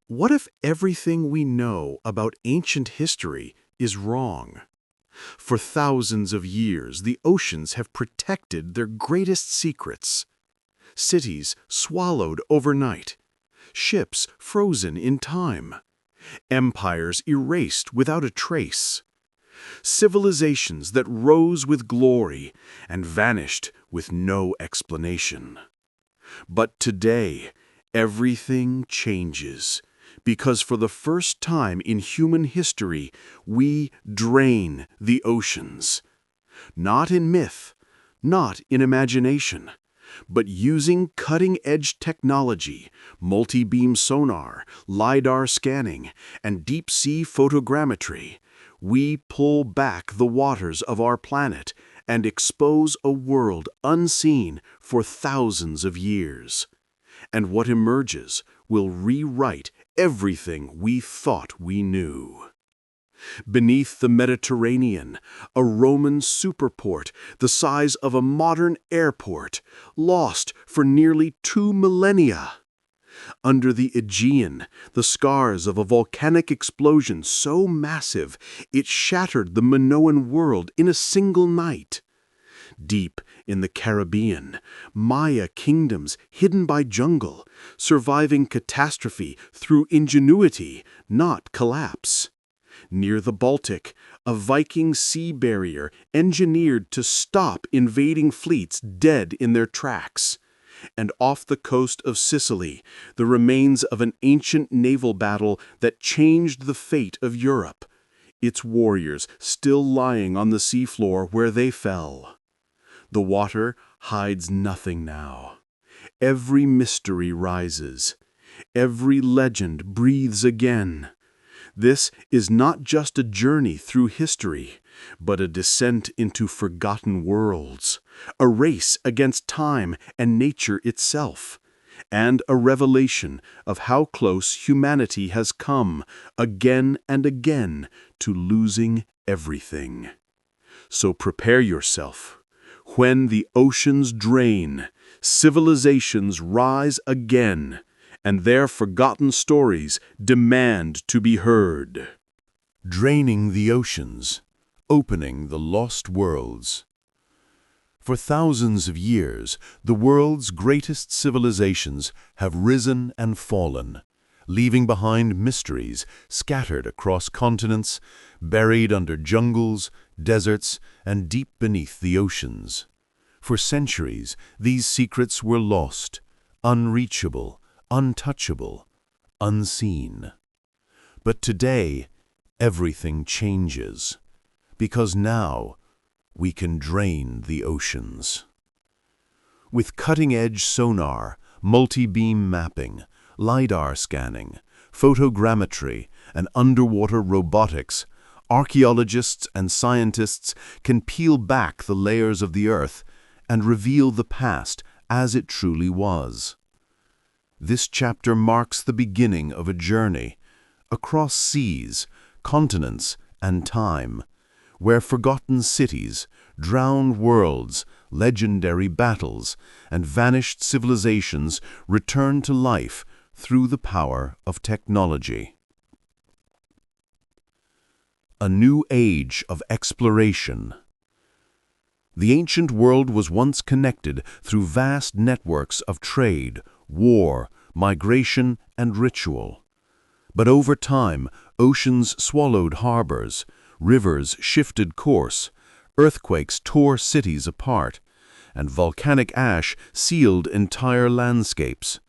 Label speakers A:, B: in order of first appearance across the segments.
A: What if everything we know about ancient history is wrong? For thousands of years, the oceans have protected their greatest secrets. Cities swallowed overnight, ships frozen in time, empires erased without a trace, civilizations that rose with glory and vanished with no explanation. But today, everything changes, because for the first time in human history, we drain the oceans. Not in myth, not in imagination, but using cutting-edge technology, multi-beam sonar, LIDAR scanning, and deep-sea photogrammetry, we pull back the waters of our planet and expose a world unseen for thousands of years. And what emerges will rewrite everything we thought we knew. Beneath the Mediterranean, a Roman superport the size of a modern airport, lost for nearly 2 millennia. Under the Aegean, the scars of a volcanic explosion so massive it shattered the Minoan world in a single night. Deep in the Caribbean, Maya kingdoms hidden by jungle, surviving catastrophe through ingenuity, not collapse. Near the Baltic, a Viking sea barrier engineered to stop invading fleets dead in their tracks. And off the coast of Sicily, the remains of an ancient naval battle that changed the fate of Europe, its warriors still lying on the seafloor where they fell. The water hides nothing now. Every mystery rises. Every legend breathes again. This is not just a journey through history, but a descent into forgotten worlds, a race against time and nature itself, and a revelation of how close humanity has come again and again to losing everything. So prepare yourself. When the oceans drain, civilizations rise again, and their forgotten stories demand to be heard. Draining the oceans, opening the lost worlds. For thousands of years, the world's greatest civilizations have risen and fallen, leaving behind mysteries scattered across continents, buried under jungles, deserts, and deep beneath the oceans. For centuries, these secrets were lost, unreachable, untouchable, unseen. But today, everything changes, because now we can drain the oceans. With cutting-edge sonar, multi-beam mapping, LIDAR scanning, photogrammetry, and underwater robotics, archaeologists and scientists can peel back the layers of the Earth and reveal the past as it truly was. This chapter marks the beginning of a journey across seas, continents, and time, where forgotten cities, drowned worlds, legendary battles, and vanished civilizations return to life through the power of technology. A new age of exploration. The ancient world was once connected through vast networks of trade, war, migration, and ritual. But over time, oceans swallowed harbors, rivers shifted course, earthquakes tore cities apart, and volcanic ash sealed entire landscapes.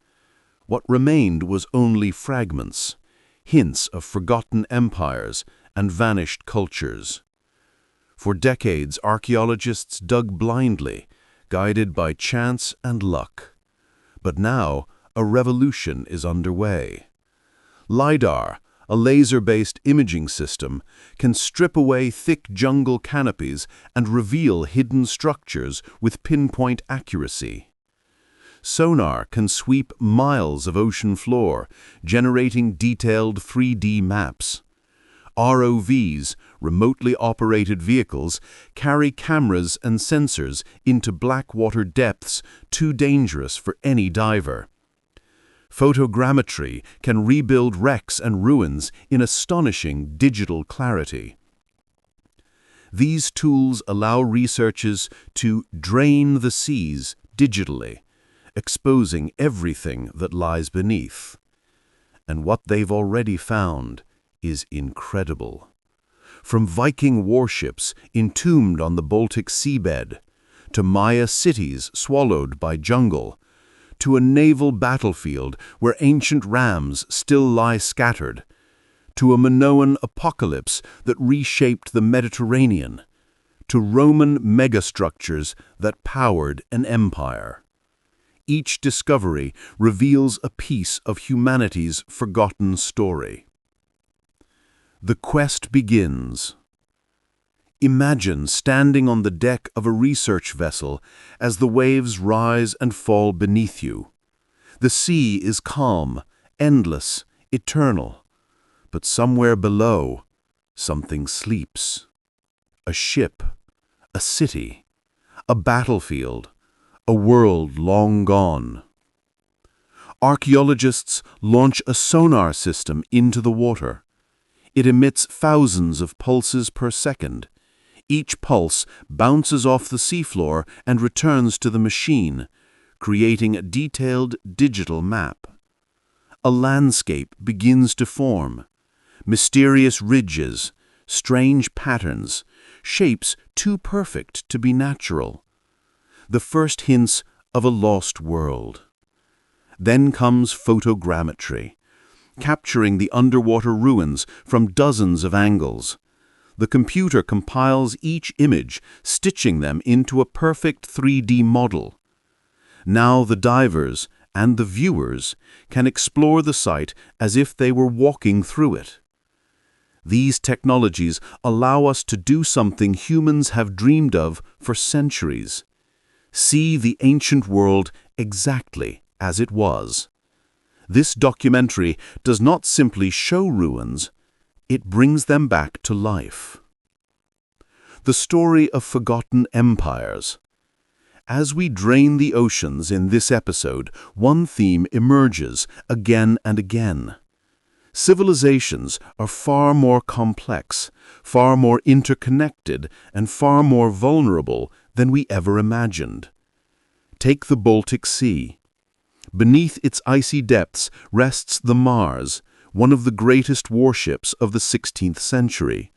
A: What remained was only fragments, hints of forgotten empires and vanished cultures. For decades, archaeologists dug blindly, guided by chance and luck. But now, a revolution is underway. LIDAR, a laser-based imaging system, can strip away thick jungle canopies and reveal hidden structures with pinpoint accuracy. Sonar can sweep miles of ocean floor, generating detailed 3D maps. ROVs, remotely operated vehicles, carry cameras and sensors into blackwater depths too dangerous for any diver.
B: Photogrammetry can rebuild wrecks and ruins in astonishing digital clarity. These tools allow researchers to drain the seas digitally, exposing everything that lies beneath. And what they've already found is incredible. From Viking warships entombed on the Baltic seabed, to Maya cities swallowed by jungle, to a naval battlefield where ancient rams still lie scattered, to a Minoan apocalypse that reshaped the Mediterranean, to Roman megastructures that powered an empire. Each discovery reveals a piece of humanity's forgotten story. The quest begins. Imagine standing on the deck of a research vessel as the waves rise and fall beneath you. The sea is calm, endless, eternal. But somewhere below, something sleeps. A ship, a city, a battlefield, a world long gone. Archaeologists launch a sonar system into the water. It emits thousands of pulses per second. Each pulse bounces off the seafloor and returns to the machine, creating a detailed digital map. A landscape begins to form. Mysterious ridges, strange patterns, shapes too perfect to be natural. The first hints of a lost world. Then comes photogrammetry, capturing the underwater ruins from dozens of angles. The computer compiles each image, stitching them into a perfect 3D model. Now the divers and the viewers can explore the site as if they were walking through it. These technologies allow us to do something humans have dreamed of for centuries. See the ancient world exactly as it was. This documentary does not simply show ruins, it brings them back to life. The story of forgotten empires. As we drain the oceans in this episode, one theme emerges again and again. Civilizations are far more complex, far more interconnected, and far more vulnerable than we ever imagined. Take the Baltic Sea. Beneath its icy depths rests the Mars, one of the greatest warships of the 16th century.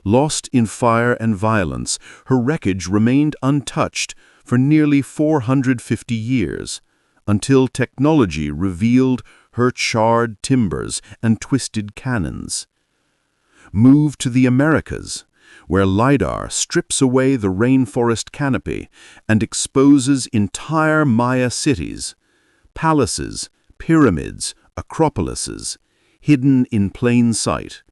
B: Lost in fire and violence, her wreckage remained untouched for nearly 450 years, until technology revealed her charred timbers and twisted cannons. Move to the Americas, where LIDAR strips away the rainforest canopy and exposes entire Maya cities, palaces, pyramids, acropolises, hidden in plain sight.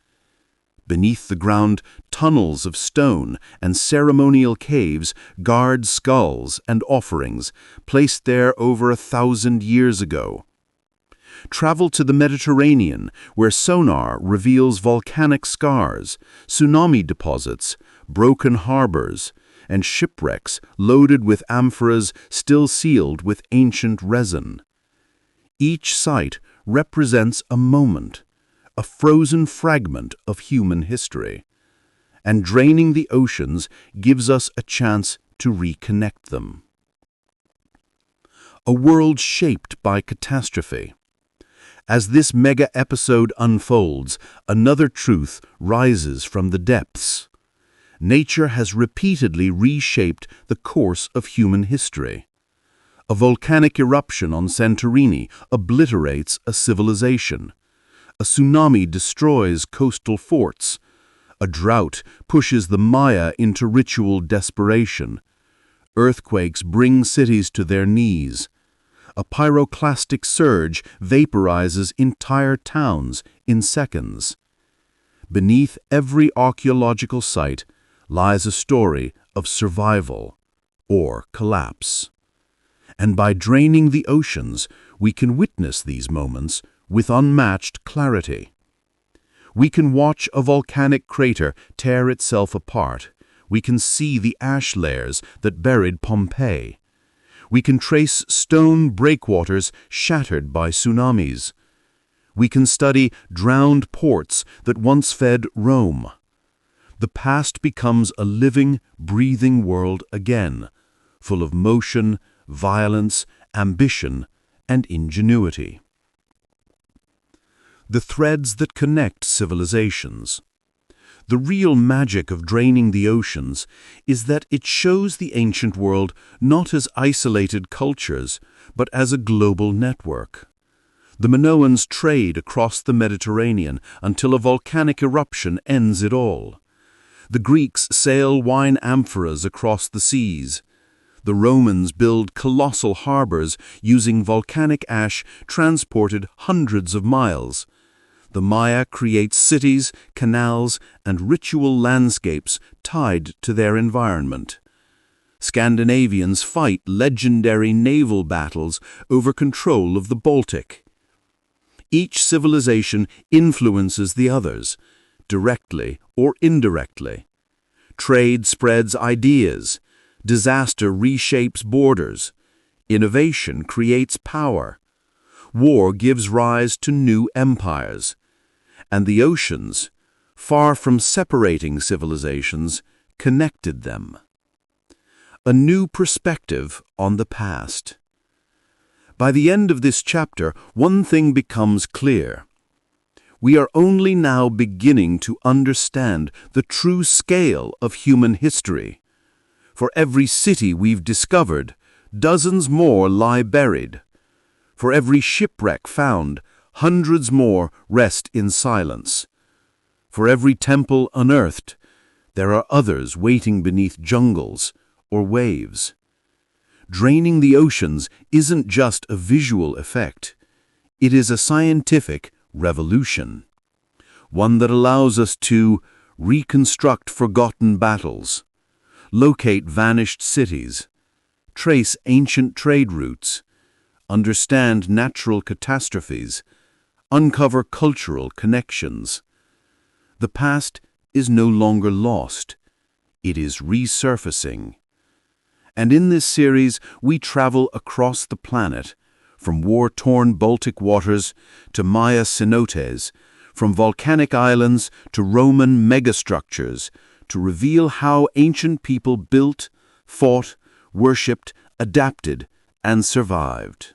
B: Beneath the ground, tunnels of stone and ceremonial caves guard skulls and offerings placed there over 1,000 years ago. Travel to the Mediterranean, where sonar reveals volcanic scars, tsunami deposits, broken harbors, and shipwrecks loaded with amphoras still sealed with ancient resin. Each site represents a moment, a frozen fragment of human history, and draining the oceans gives us a chance to reconnect them. A world shaped by catastrophe. As this mega-episode unfolds, another truth rises from the depths. Nature has repeatedly reshaped the course of human history. A volcanic eruption on Santorini obliterates a civilization. A tsunami destroys coastal forts. A drought pushes the Maya into ritual desperation. Earthquakes bring cities to their knees. A pyroclastic surge vaporizes entire towns in seconds. Beneath every archaeological site lies a story of survival or collapse. And by draining the oceans, we can witness these moments with unmatched clarity. We can watch a volcanic crater tear itself apart. We can see the ash layers that buried Pompeii. We can trace stone breakwaters shattered by tsunamis. We can study drowned ports that once fed Rome. The past becomes a living, breathing world again, full of motion, violence, ambition, and ingenuity. The threads that connect civilizations. The real magic of draining the oceans is that it shows the ancient world not as isolated cultures, but as a global network. The Minoans trade across the Mediterranean until a volcanic eruption ends it all. The Greeks sail wine amphoras across the seas. The Romans build colossal harbors using volcanic ash transported hundreds of miles. The Maya create cities, canals, and ritual landscapes tied to their environment. Scandinavians fight legendary naval battles over control of the Baltic. Each civilization influences the others, directly or indirectly. Trade spreads ideas. Disaster reshapes borders. Innovation creates power. War gives rise to new empires. And the oceans, far from separating civilizations, connected them. A new perspective on the past. By the end of this chapter, one thing becomes clear. We are only now beginning to understand the true scale of human history. For every city we've discovered, dozens more lie buried. For every shipwreck found, hundreds more rest in silence. For every temple unearthed, there are others waiting beneath jungles or waves. Draining the oceans isn't just a visual effect. It is a scientific revolution. One that allows us to reconstruct forgotten battles, locate vanished cities, trace ancient trade routes, understand natural catastrophes, uncover cultural connections. The past is no longer lost. It is resurfacing. And in this series, we travel across the planet, from war-torn Baltic waters to Maya cenotes, from volcanic islands to Roman megastructures, to reveal how ancient people built, fought, worshipped, adapted, and survived.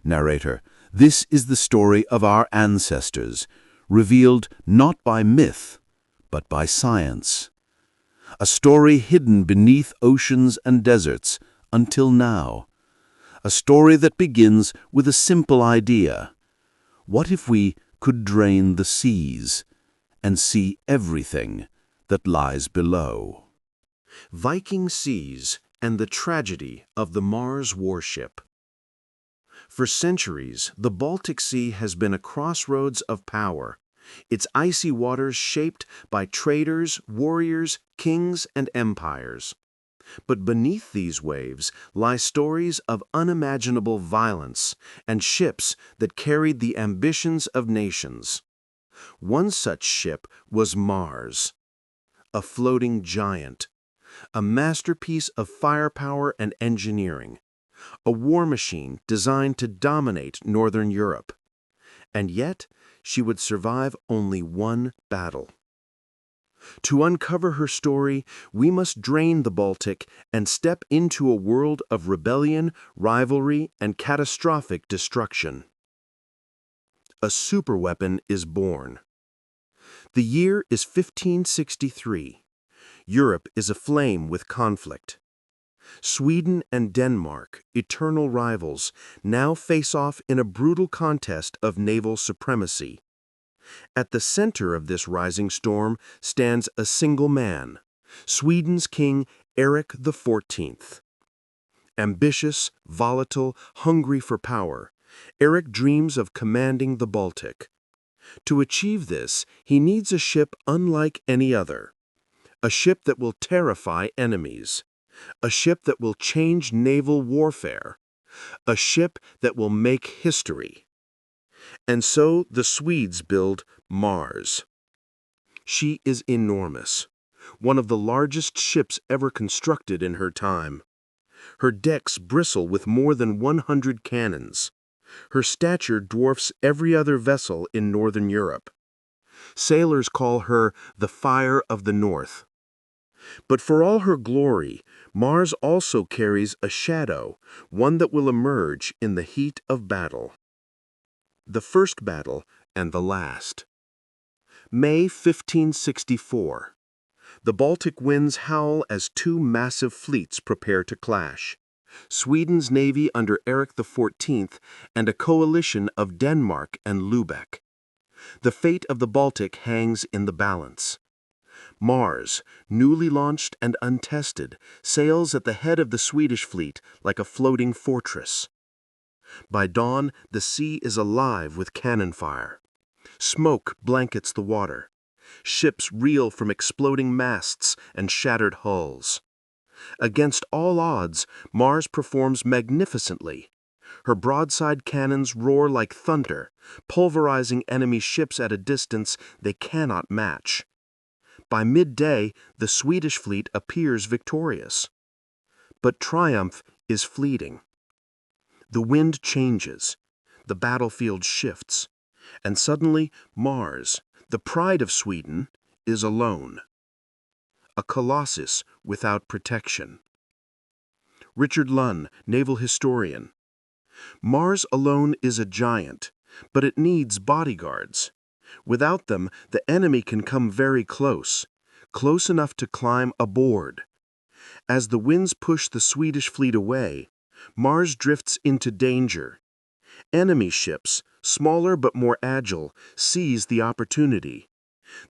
B: Narrator, this is the story of our ancestors, revealed not by myth, but by science. A story hidden beneath oceans and deserts until now. A story that begins with a simple idea. What if we could drain the seas and see everything that lies below?
A: Viking Seas and the Tragedy of the Mars Warship. For centuries, the Baltic Sea has been a crossroads of power, its icy waters shaped by traders, warriors, kings, and empires. But beneath these waves lie stories of unimaginable violence and ships that carried the ambitions of nations. One such ship was Mars, a floating giant, a masterpiece of firepower and engineering, a war machine designed to dominate Northern Europe. And yet, she would survive only one battle. To uncover her story, we must drain the Baltic and step into a world of rebellion, rivalry, and catastrophic destruction. A superweapon is born. The year is 1563. Europe is aflame with conflict. Sweden and Denmark, eternal rivals, now face off in a brutal contest of naval supremacy. At the center of this rising storm stands a single man, Sweden's king Erik XIV. Ambitious, volatile, hungry for power, Erik dreams of commanding the Baltic. To achieve this, he needs a ship unlike any other. A ship that will terrify enemies. A ship that will change naval warfare. A ship that will make history. And so the Swedes build Mars. She is enormous, one of the largest ships ever constructed in her time. Her decks bristle with more than 100 cannons. Her stature dwarfs every other vessel in northern Europe. Sailors call her the Fire of the North. But for all her glory, Mars also carries a shadow, one that will emerge in the heat of battle. The first battle and the last. May 1564. The Baltic winds howl as two massive fleets prepare to clash. Sweden's navy under Eric XIV and a coalition of Denmark and Lubeck. The fate of the Baltic hangs in the balance. Mars, newly launched and untested, sails at the head of the Swedish fleet like a floating fortress. By dawn, the sea is alive with cannon fire. Smoke blankets the water. Ships reel from exploding masts and shattered hulls. Against all odds, Mars performs magnificently. Her broadside cannons roar like thunder, pulverizing enemy ships at a distance they cannot match. By midday, the Swedish fleet appears victorious. But triumph is fleeting. The wind changes, the battlefield shifts, and suddenly Mars, the pride of Sweden, is alone. A colossus without protection. Richard Lunn, naval historian. Mars alone is a giant, but it needs bodyguards. Without them, the enemy can come very close, close enough to climb aboard. As the winds push the Swedish fleet away, Mars drifts into danger. Enemy ships, smaller but more agile, seize the opportunity.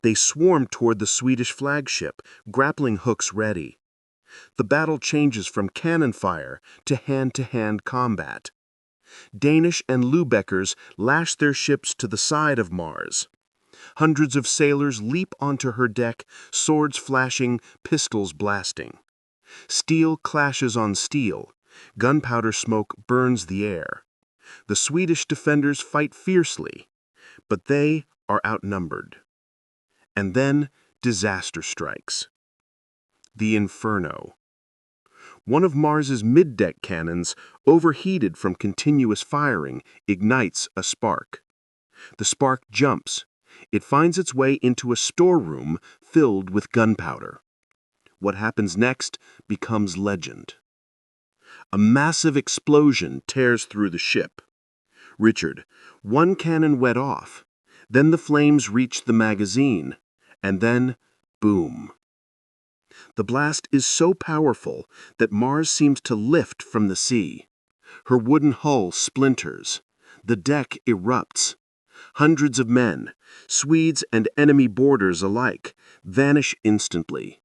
A: They swarm toward the Swedish flagship, grappling hooks ready. The battle changes from cannon fire to hand-to-hand combat. Danish and Lubeckers lash their ships to the side of Mars. Hundreds of sailors leap onto her deck, swords flashing, pistols blasting. Steel clashes on steel. Gunpowder smoke burns the air. The Swedish defenders fight fiercely, but they are outnumbered. And then disaster strikes. The Inferno. One of Mars's mid-deck cannons, overheated from continuous firing, ignites a spark. The spark jumps. It finds its way into a storeroom filled with gunpowder. What happens next becomes legend. A massive explosion tears through the ship. Richard, one cannon went off. Then the flames reached the magazine. And then, boom. The blast is so powerful that Mars seems to lift from the sea. Her wooden hull splinters. The deck erupts. Hundreds of men, Swedes and enemy boarders alike, vanish instantly.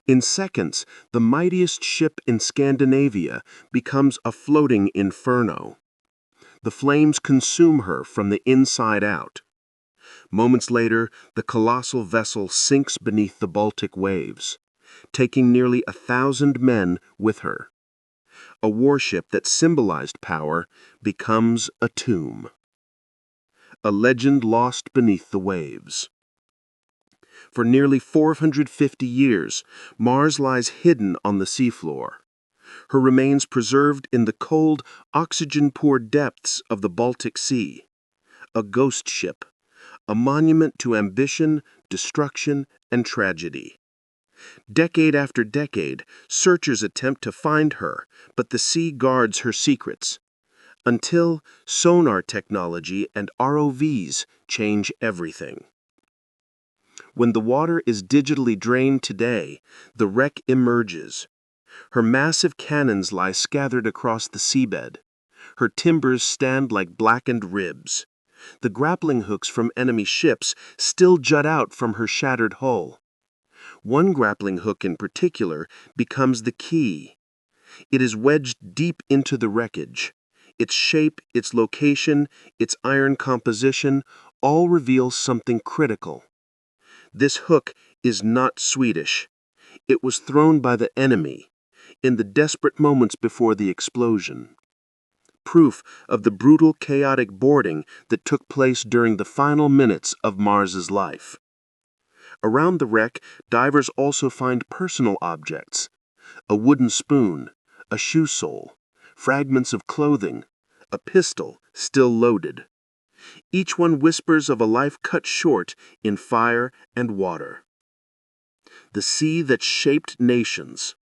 A: In seconds, the mightiest ship in Scandinavia becomes a floating inferno. The flames consume her from the inside out. Moments later, the colossal vessel sinks beneath the Baltic waves, taking nearly 1,000 men with her. A warship that symbolized power becomes a tomb. A legend lost beneath the waves. For nearly 450 years, Mars lies hidden on the seafloor. Her remains preserved in the cold, oxygen-poor depths of the Baltic Sea. A ghost ship, a monument to ambition, destruction, and tragedy. Decade after decade, searchers attempt to find her, but the sea guards her secrets. Until sonar technology and ROVs change everything. When the water is digitally drained today, the wreck emerges. Her massive cannons lie scattered across the seabed. Her timbers stand like blackened ribs. The grappling hooks from enemy ships still jut out from her shattered hull. One grappling hook in particular becomes the key. It is wedged deep into the wreckage. Its shape, its location, its iron composition all reveal something critical. This hook is not Swedish. It was thrown by the enemy in the desperate moments before the explosion. Proof of the brutal, chaotic boarding that took place during the final minutes of Mars's life. Around the wreck, divers also find personal objects: a wooden spoon,
B: a shoe sole, fragments of clothing, a pistol still loaded. Each one whispers of a life cut short in fire and water. The sea that shaped nations.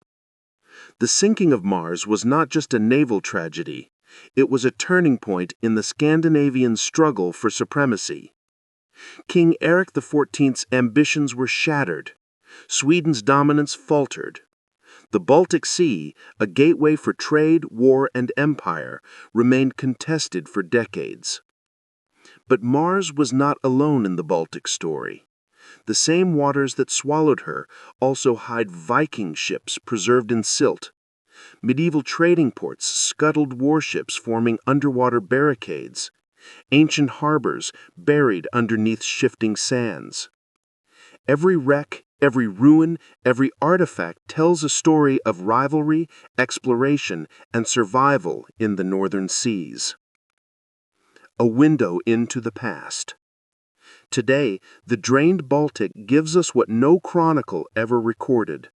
B: The sinking of Mars was not just a naval tragedy, it was a turning point in the Scandinavian struggle for supremacy. King Eric XIV's ambitions were shattered. Sweden's dominance faltered. The Baltic Sea, a gateway for trade, war, and empire, remained contested for decades. But Mars was not alone in the Baltic story. The same waters that swallowed her also hide Viking ships preserved in silt. Medieval trading ports scuttled warships forming underwater barricades. Ancient harbors buried underneath shifting sands. Every wreck, every ruin, every artifact tells a story of rivalry, exploration, and survival in the northern seas. A window into the past. Today, the drained Baltic gives us what no chronicle ever recorded.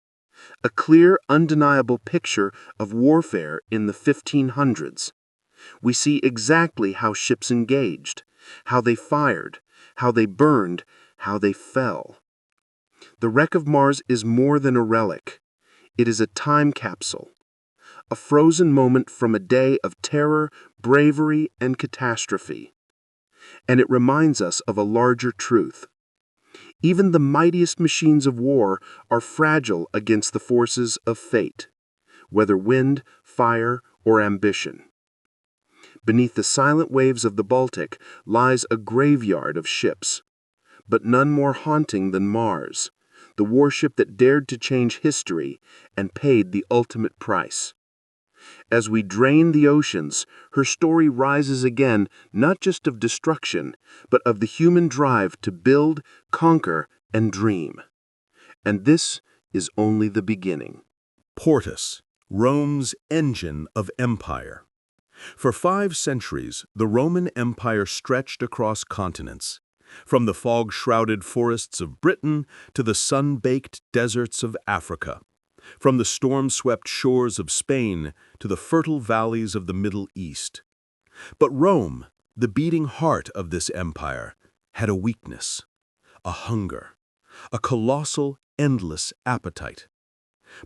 B: A clear, undeniable picture of warfare in the 1500s. We see exactly how ships engaged, how they fired, how they burned, how they fell. The wreck of Mars is more than a relic. It is a time capsule, a frozen moment from a day of terror, bravery, and catastrophe. And it reminds us of a larger truth. Even the mightiest machines of war are fragile against the forces of fate, whether wind, fire, or ambition. Beneath the silent waves of the Baltic lies a graveyard of ships, but none more haunting than Mars, the warship that dared to change history and paid the ultimate price. As we drain the oceans, her story rises again, not just of destruction, but of the human drive to build, conquer, and dream. And this is only the beginning.
A: Portus, Rome's engine of empire. For 5 centuries, the Roman Empire stretched across continents, from the fog-shrouded forests of Britain to the sun-baked deserts of Africa, from the storm-swept shores of Spain to the fertile valleys of the Middle East. But Rome, the beating heart of this empire, had a weakness, a hunger, a colossal, endless appetite.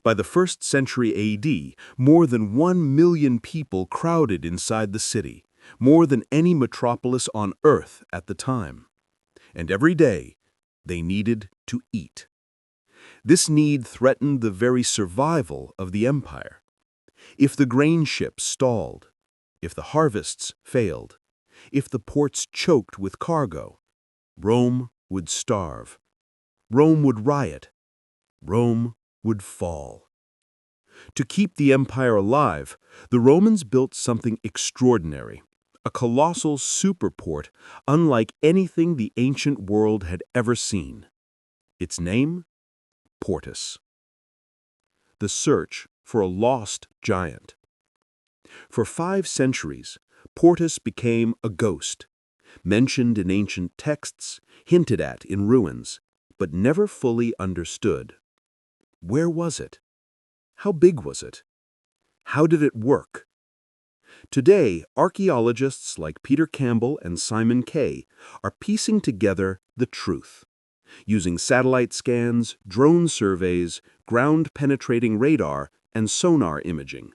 A: By the 1st century AD, more than 1 million people crowded inside the city, more than any metropolis on Earth at the time. And every day, they needed to eat. This need threatened the very survival of the empire. If the grain ships stalled, if the harvests failed, if the ports choked with cargo, Rome would starve. Rome would riot. Rome would fall. To keep the empire alive, the Romans built something extraordinary, a colossal superport unlike anything the ancient world had ever seen. Its name? Portus. The search for a lost giant. For 5 centuries, Portus became a ghost, mentioned in ancient texts, hinted at in ruins, but never fully understood. Where was it? How big was it? How did it work? Today, archaeologists like Peter Campbell and Simon Kay are piecing together the truth, using satellite scans, drone surveys, ground-penetrating radar, and sonar imaging.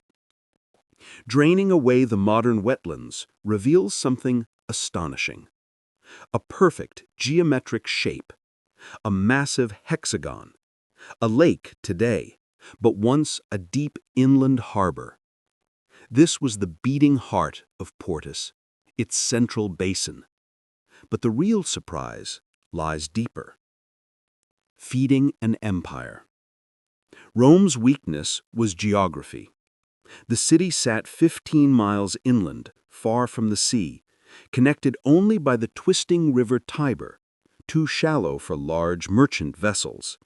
A: Draining away the modern wetlands reveals something astonishing. A perfect geometric shape, a massive hexagon, a lake today, but once a deep inland harbor. This was the beating heart of Portus, its central basin. But the real surprise lies deeper. Feeding an empire. Rome's weakness was geography. The city sat 15 miles inland, far from the sea, connected only by the twisting river Tiber, too shallow for large merchant vessels.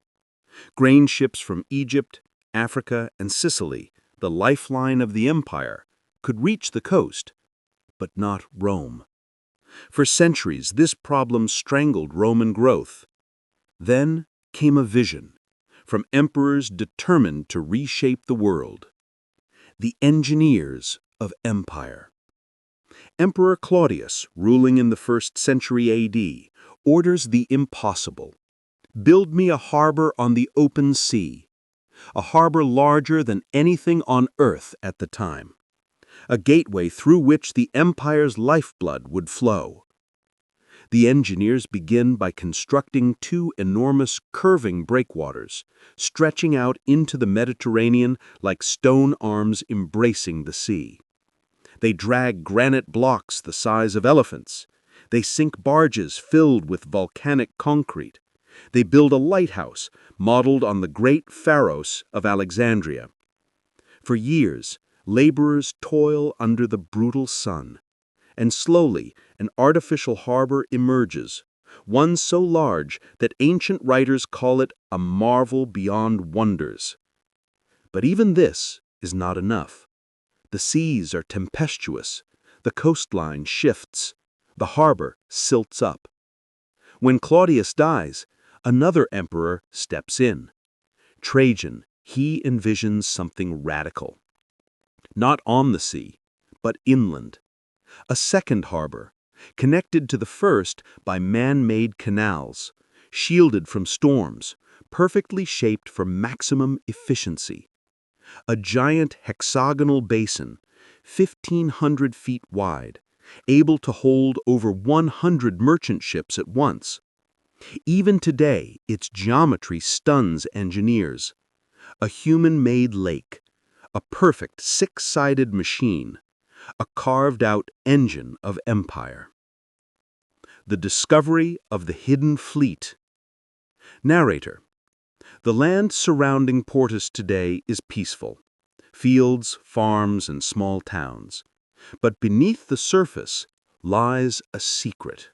A: Grain ships from Egypt, Africa, and Sicily, the lifeline of the empire, could reach the coast, but not Rome. For centuries, this problem strangled Roman growth. Then came a vision from emperors determined to reshape the world.
B: The engineers of empire. Emperor Claudius, ruling in the 1st century AD, orders the impossible. Build me a harbor on the open sea, a harbor larger than anything on earth at the time, a gateway through which the empire's lifeblood would flow. The engineers begin by constructing 2 enormous curving breakwaters, stretching out into the Mediterranean like stone arms embracing the sea. They drag granite blocks the size of elephants. They sink barges filled with volcanic concrete. They build a lighthouse modeled on the great Pharos of Alexandria. For years, laborers toil under the brutal sun, and slowly an artificial harbor emerges, one so large that ancient writers call it a marvel beyond wonders. But even this is not enough. The seas are tempestuous, the coastline shifts, the harbor silts up. When Claudius dies, another emperor steps in. Trajan, he envisions something radical. Not on the sea, but inland. A second harbor, connected to the first by man-made canals, shielded from storms, perfectly shaped for maximum efficiency. A giant hexagonal basin, 1,500 feet wide, able to hold over 100 merchant ships at once. Even today, its geometry stuns engineers. A human-made lake, a perfect 6-sided machine, a carved-out engine of empire. The discovery of the hidden fleet. Narrator. The land surrounding Portus today is peaceful. Fields, farms, and small towns. But beneath the surface lies a secret.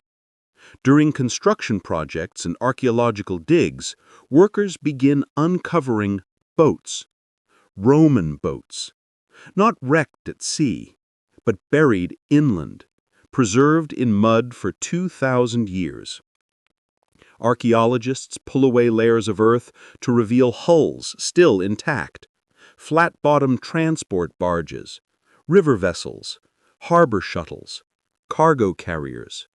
B: During construction projects and archaeological digs, workers begin uncovering boats. Roman boats. Not wrecked at sea, but buried inland, preserved in mud for 2,000 years. Archaeologists pull away layers of earth to reveal hulls still intact, flat-bottomed transport barges, river vessels, harbor shuttles, cargo carriers.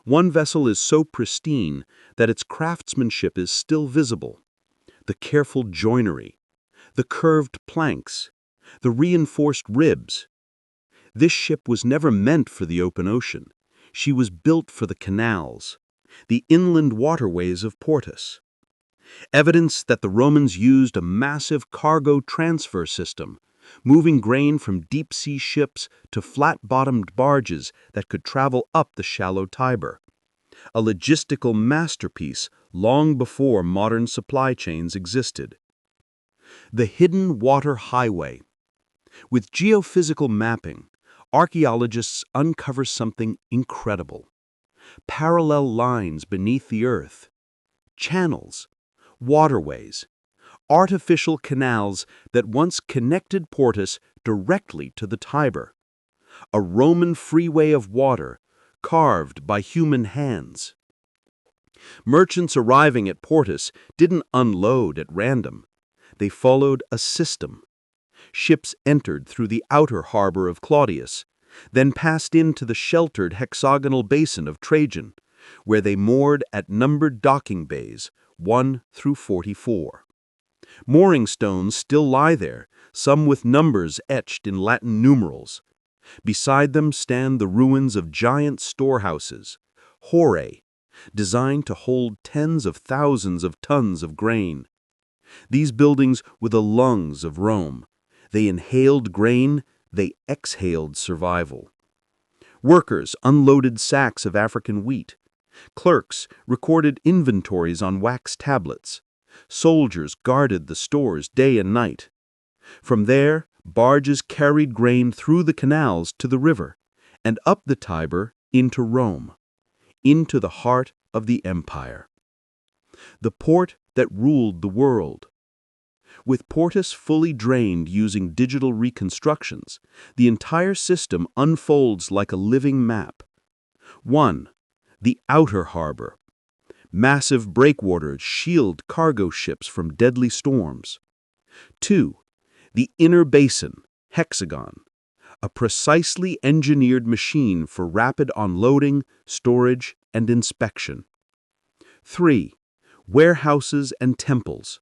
B: One vessel is so pristine that its craftsmanship is still visible. The careful joinery, the curved planks, the reinforced ribs. This ship was never meant for the open ocean. She was built for the canals, the inland waterways of Portus. Evidence that the Romans used a massive cargo transfer system, moving grain from deep-sea ships to flat-bottomed barges that could travel up the shallow Tiber. A logistical masterpiece long before modern supply chains existed. The hidden water highway. With geophysical mapping, archaeologists uncover something incredible. Parallel lines beneath the earth, channels, waterways, artificial canals that once connected Portus directly to the Tiber. A Roman freeway of water, carved by human hands. Merchants arriving at Portus didn't unload at random. They followed a system. Ships entered through the outer harbor of Claudius, then passed into the sheltered hexagonal basin of Trajan, where they moored at numbered docking bays, 1 through 44. Mooring stones still lie there, some with numbers etched in Latin numerals. Beside them stand the ruins of giant storehouses, amphorae, designed to hold tens of thousands of tons of grain. These buildings were the lungs of Rome. They inhaled grain, they exhaled survival. Workers unloaded sacks of African wheat. Clerks recorded inventories on wax tablets. Soldiers guarded the stores day and night. From there, barges carried grain through the canals to the river, and up the Tiber into Rome, into the heart of the empire. The port that ruled the world. With Portus fully drained using digital reconstructions, the entire system unfolds like a living map. 1. The outer harbor. Massive breakwaters shield cargo ships from deadly storms. 2. The inner basin, hexagon, a precisely engineered machine for rapid unloading, storage, and inspection. 3. Warehouses and temples,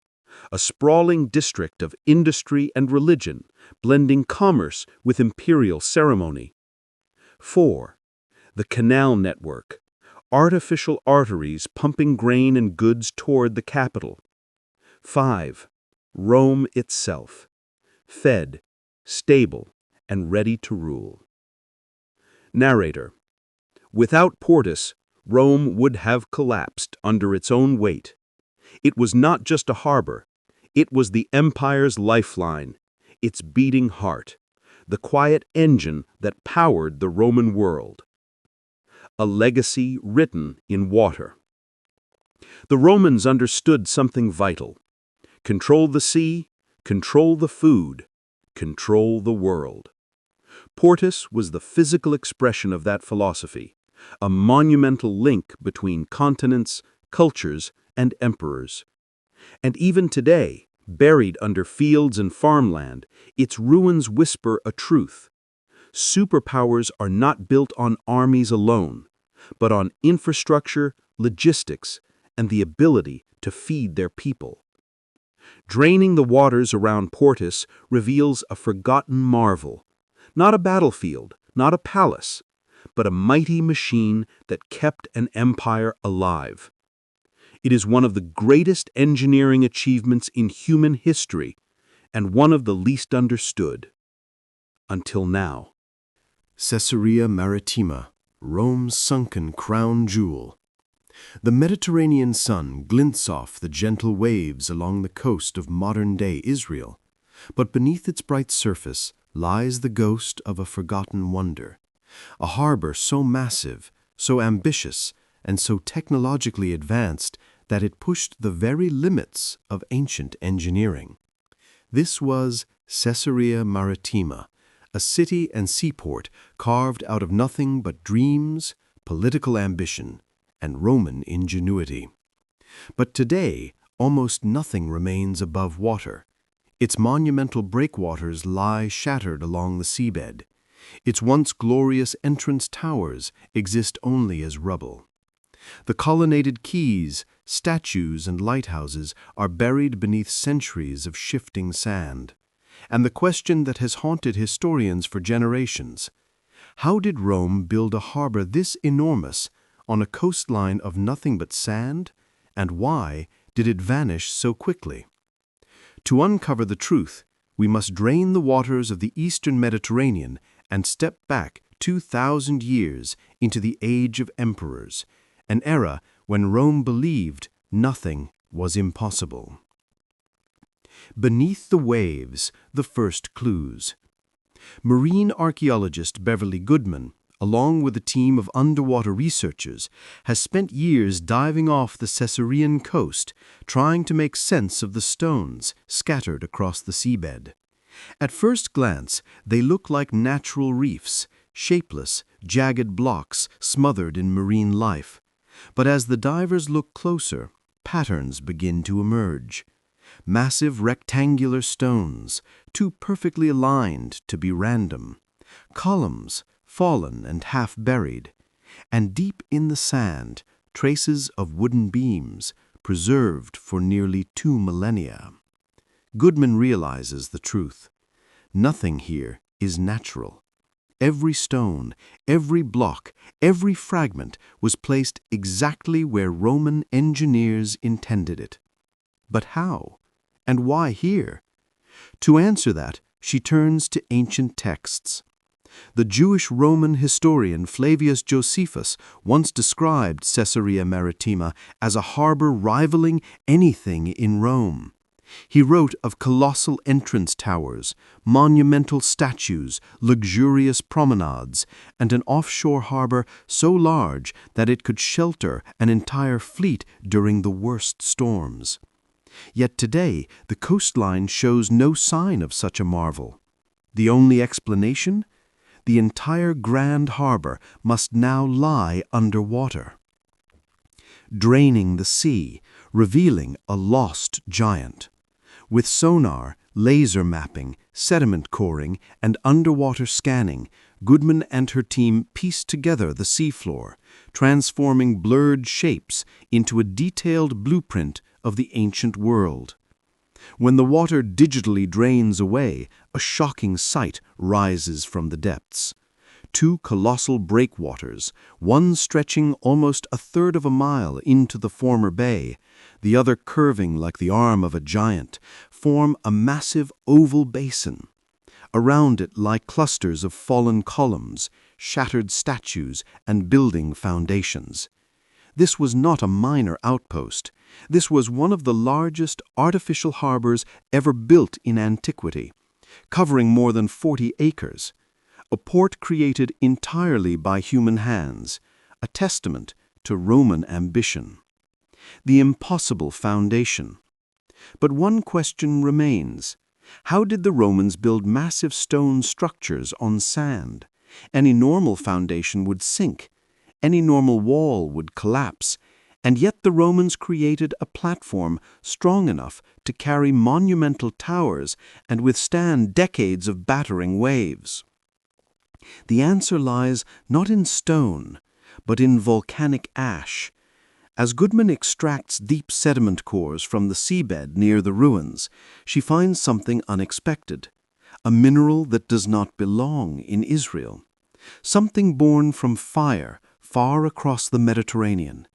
B: a sprawling district of industry and religion, blending commerce with imperial ceremony. 4. The canal network, artificial arteries pumping grain and goods toward the capital. 5. Rome itself, fed, stable, and ready to rule. Narrator: without Portus, Rome would have collapsed under its own weight. It was not just a harbor. It was the empire's lifeline, its beating heart, the quiet engine that powered the Roman world. A legacy written in water. The Romans understood something vital. Control the sea, control the food, control the world. Portus was the physical expression of that philosophy, a monumental link between continents, cultures, and emperors. And even today, buried under fields and farmland, its ruins whisper a truth. Superpowers are not built on armies alone, but on infrastructure, logistics, and the ability to feed their people. Draining the waters around Portus reveals a forgotten marvel. Not a battlefield, not a palace, but a mighty machine that kept an empire alive. It is one of the greatest engineering achievements in human history, and one of the least understood. Until now.
A: Caesarea Maritima, Rome's sunken crown jewel. The Mediterranean sun glints off the gentle waves along the coast of modern-day Israel, but beneath its bright surface lies the ghost of a forgotten wonder, a harbor so massive, so ambitious, and so technologically advanced that it pushed the very limits of ancient engineering. This was Caesarea Maritima, a city and seaport carved out of nothing but dreams, political ambition, and Roman ingenuity. But today, almost nothing remains above water. Its monumental breakwaters lie shattered along the seabed. Its once glorious entrance towers exist only as rubble. The colonnaded quays, statues, and lighthouses are buried beneath centuries of shifting sand. And the question that has haunted historians for generations: how did Rome build a harbor this enormous on a coastline of nothing but sand, and why did it vanish so quickly? To uncover the truth, we must drain the waters of the eastern Mediterranean and step back 2,000 years into the age of emperors, an era when Rome believed nothing was impossible. Beneath the waves, the first clues. Marine archaeologist Beverly Goodman, along with a team of underwater researchers, has spent years diving off the Caesarean coast, trying to make sense of the stones scattered across the seabed. At first glance, they look like natural reefs, shapeless, jagged blocks smothered in marine life. But as the divers look closer, patterns begin to emerge. Massive rectangular stones, too perfectly aligned to be random. Columns, fallen and half buried. And deep in the sand, traces of wooden beams, preserved for nearly 2 millennia. Goodman realizes the truth. Nothing here is natural. Every stone, every block, every fragment was placed exactly where Roman engineers intended it. But how? And why here? To answer that, she turns to ancient texts. The Jewish Roman historian Flavius Josephus once described Caesarea Maritima as a harbor rivaling anything in Rome. He wrote of colossal entrance towers, monumental statues, luxurious promenades, and an offshore harbor so large that it could shelter an entire fleet during the worst storms. Yet today, the coastline shows no sign of such a marvel. The only explanation? The entire Grand Harbor must now lie underwater, draining the sea, revealing a lost giant. With sonar,
B: Laser mapping, sediment coring, and underwater scanning, Goodman and her team pieced together the seafloor, transforming blurred shapes into a detailed blueprint of the ancient world. When the water digitally drains away, a shocking sight rises from the depths. Two colossal breakwaters, one stretching almost a third of a mile into the former bay, the other curving like the arm of a giant, form a massive oval basin. Around it lie clusters of fallen columns, shattered statues, and building foundations. This was not a minor outpost. This was one of the largest artificial harbors ever built in antiquity, covering more than 40 acres. A port created entirely by human hands, a testament to Roman ambition. The impossible foundation. But one question remains. How did the Romans build massive stone structures on sand? Any normal foundation would sink. Any normal wall would collapse. And yet the Romans created a platform strong enough to carry monumental towers and withstand decades of battering waves. The answer lies not in stone, but in volcanic ash. As Goodman extracts deep sediment cores from the seabed near the ruins, she finds something unexpected, a mineral that does not belong in Israel, something born from fire far across the Mediterranean.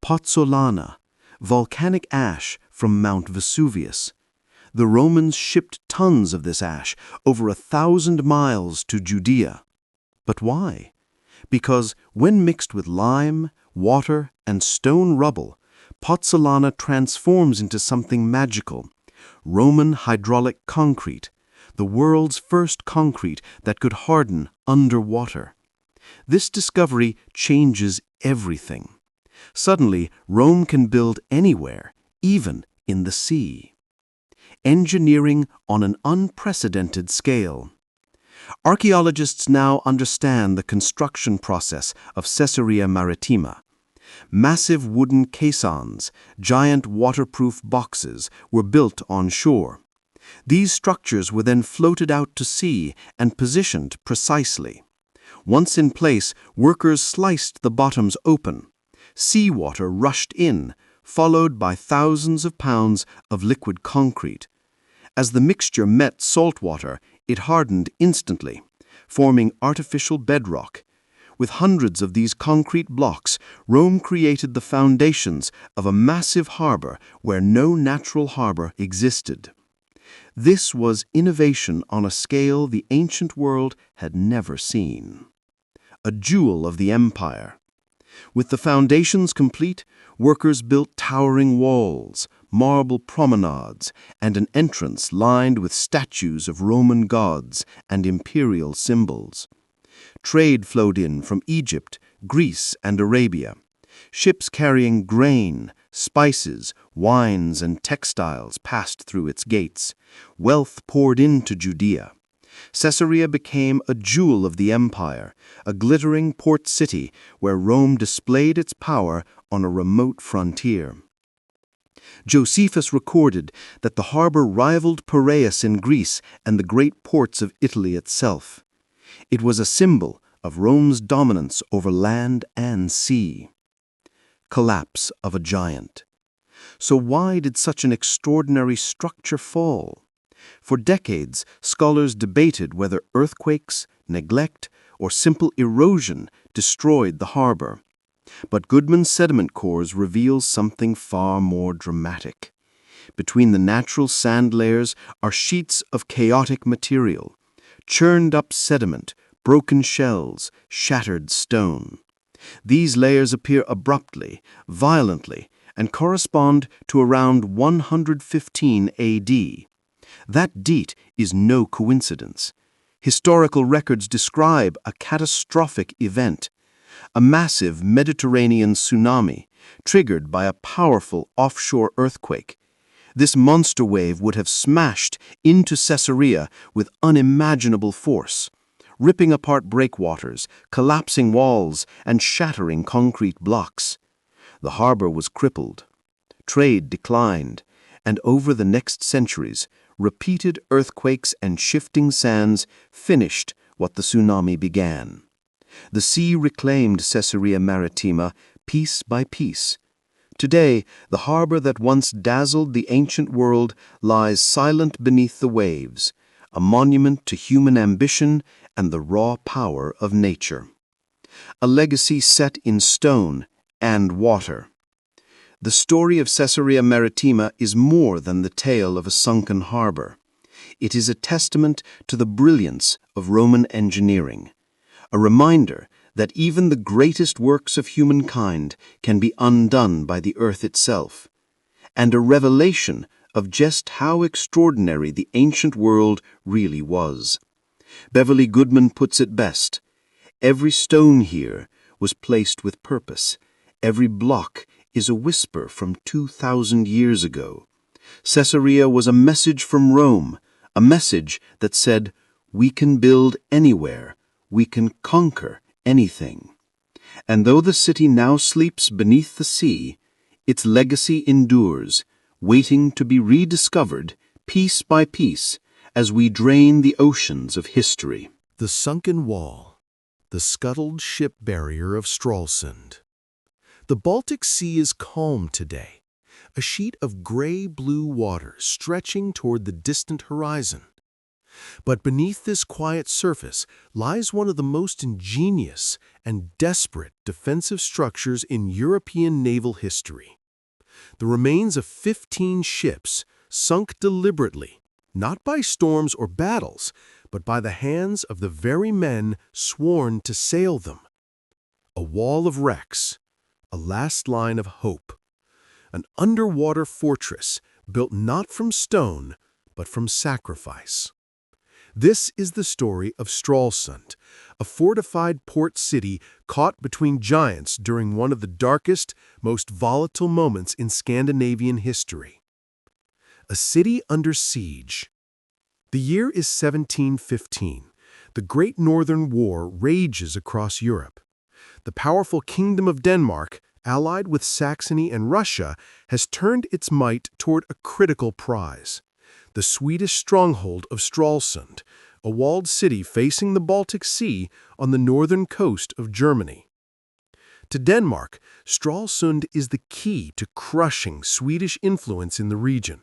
B: Pozzolana, volcanic ash from Mount Vesuvius. The Romans shipped tons of this ash, over 1,000 miles to Judea. But why? Because when mixed with lime, water, and stone rubble, pozzolana transforms into something magical. Roman hydraulic concrete, the world's first concrete that could harden underwater. This discovery changes everything. Suddenly, Rome can build anywhere, even in the sea. Engineering on an unprecedented scale. Archaeologists now understand the construction process of Caesarea Maritima. Massive wooden caissons, giant waterproof boxes, were built on shore. These structures were then floated out to sea and positioned precisely. Once in place, workers sliced the bottoms open. Seawater rushed in, followed by thousands of pounds of liquid concrete. As the mixture met salt water, it hardened instantly, forming artificial bedrock. With hundreds of these concrete blocks, Rome created the foundations of a massive harbor where no natural harbor existed. This was innovation on a scale the ancient world had never seen. A jewel of the empire. With the foundations complete, workers built towering walls, marble promenades, and an entrance lined with statues of Roman gods and imperial symbols. Trade flowed in from Egypt, Greece, and Arabia. Ships carrying grain, spices, wines, and textiles passed through its gates. Wealth poured into Judea. Caesarea became a jewel of the empire, a glittering port city where Rome displayed its power on a remote frontier. Josephus recorded that the harbor rivaled Piraeus in Greece and the great ports of Italy itself. It was a symbol of Rome's dominance over land and sea. Collapse of a giant. So why did such an extraordinary structure fall? For decades, scholars debated whether earthquakes, neglect, or simple erosion destroyed the harbor. But Goodman's sediment cores reveal something far more dramatic. Between the natural sand layers are sheets of chaotic material, churned-up sediment, broken shells, shattered stone. These layers appear abruptly, violently, and correspond to around 115 AD. That date is no coincidence. Historical records describe a catastrophic event, a massive Mediterranean tsunami triggered by a powerful offshore earthquake. This monster wave would have smashed into Caesarea with unimaginable force, ripping apart breakwaters, collapsing walls, and shattering concrete blocks. The harbor was crippled. Trade declined, and over the next centuries, repeated earthquakes and shifting sands finished what the tsunami began. The sea reclaimed Caesarea Maritima piece by piece. Today, the harbor that once dazzled the ancient world lies silent beneath the waves, a monument to human ambition and the raw power of nature. A legacy set in stone and water. The story of Caesarea Maritima is more than the tale of a sunken harbor. It is a testament to the brilliance of Roman engineering, a reminder that even the greatest works of humankind can be undone by the earth itself, and a revelation of just how extraordinary the ancient world really was. Beverly Goodman puts it best: every stone here was placed with purpose. Every block is a whisper from 2,000 years ago. Caesarea was a message from Rome, a message that said, we can build anywhere, we can conquer anything. And though the city now sleeps beneath the sea, its legacy endures, waiting to be rediscovered piece by piece as we drain the oceans of history.
A: The sunken wall, the scuttled ship barrier of Stralsund. The Baltic Sea is calm today, a sheet of gray-blue water stretching toward the distant horizon. But beneath this quiet surface lies one of the most ingenious and desperate defensive structures in European naval history. The remains of 15 ships sunk deliberately, not by storms or battles, but by the hands of the very men sworn to sail them. A wall of wrecks, a last line of hope, an underwater fortress built not from stone, but from sacrifice. This is the story of Stralsund, a fortified port city caught between giants during one of the darkest, most volatile moments in Scandinavian history. A city under siege. The year is 1715. The Great Northern War rages across Europe. The powerful Kingdom of Denmark, allied with Saxony and Russia, has turned its might toward a critical prize: the Swedish stronghold of Stralsund, a walled city facing the Baltic Sea on the northern coast of Germany. To Denmark, Stralsund is the key to crushing Swedish influence in the region.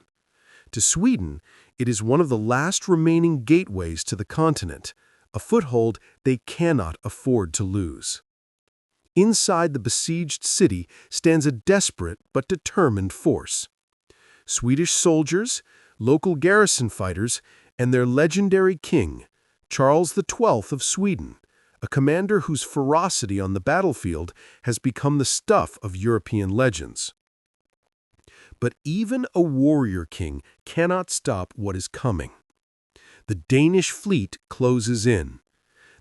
A: To Sweden, it is one of the last remaining gateways to the continent, a foothold they cannot afford to lose. Inside the besieged city stands a desperate but determined force. Swedish soldiers, local garrison fighters, and their legendary king, Charles XII of Sweden, a commander whose ferocity on the battlefield has become the stuff of European legends. But even a warrior king cannot stop what is coming. The Danish fleet closes in.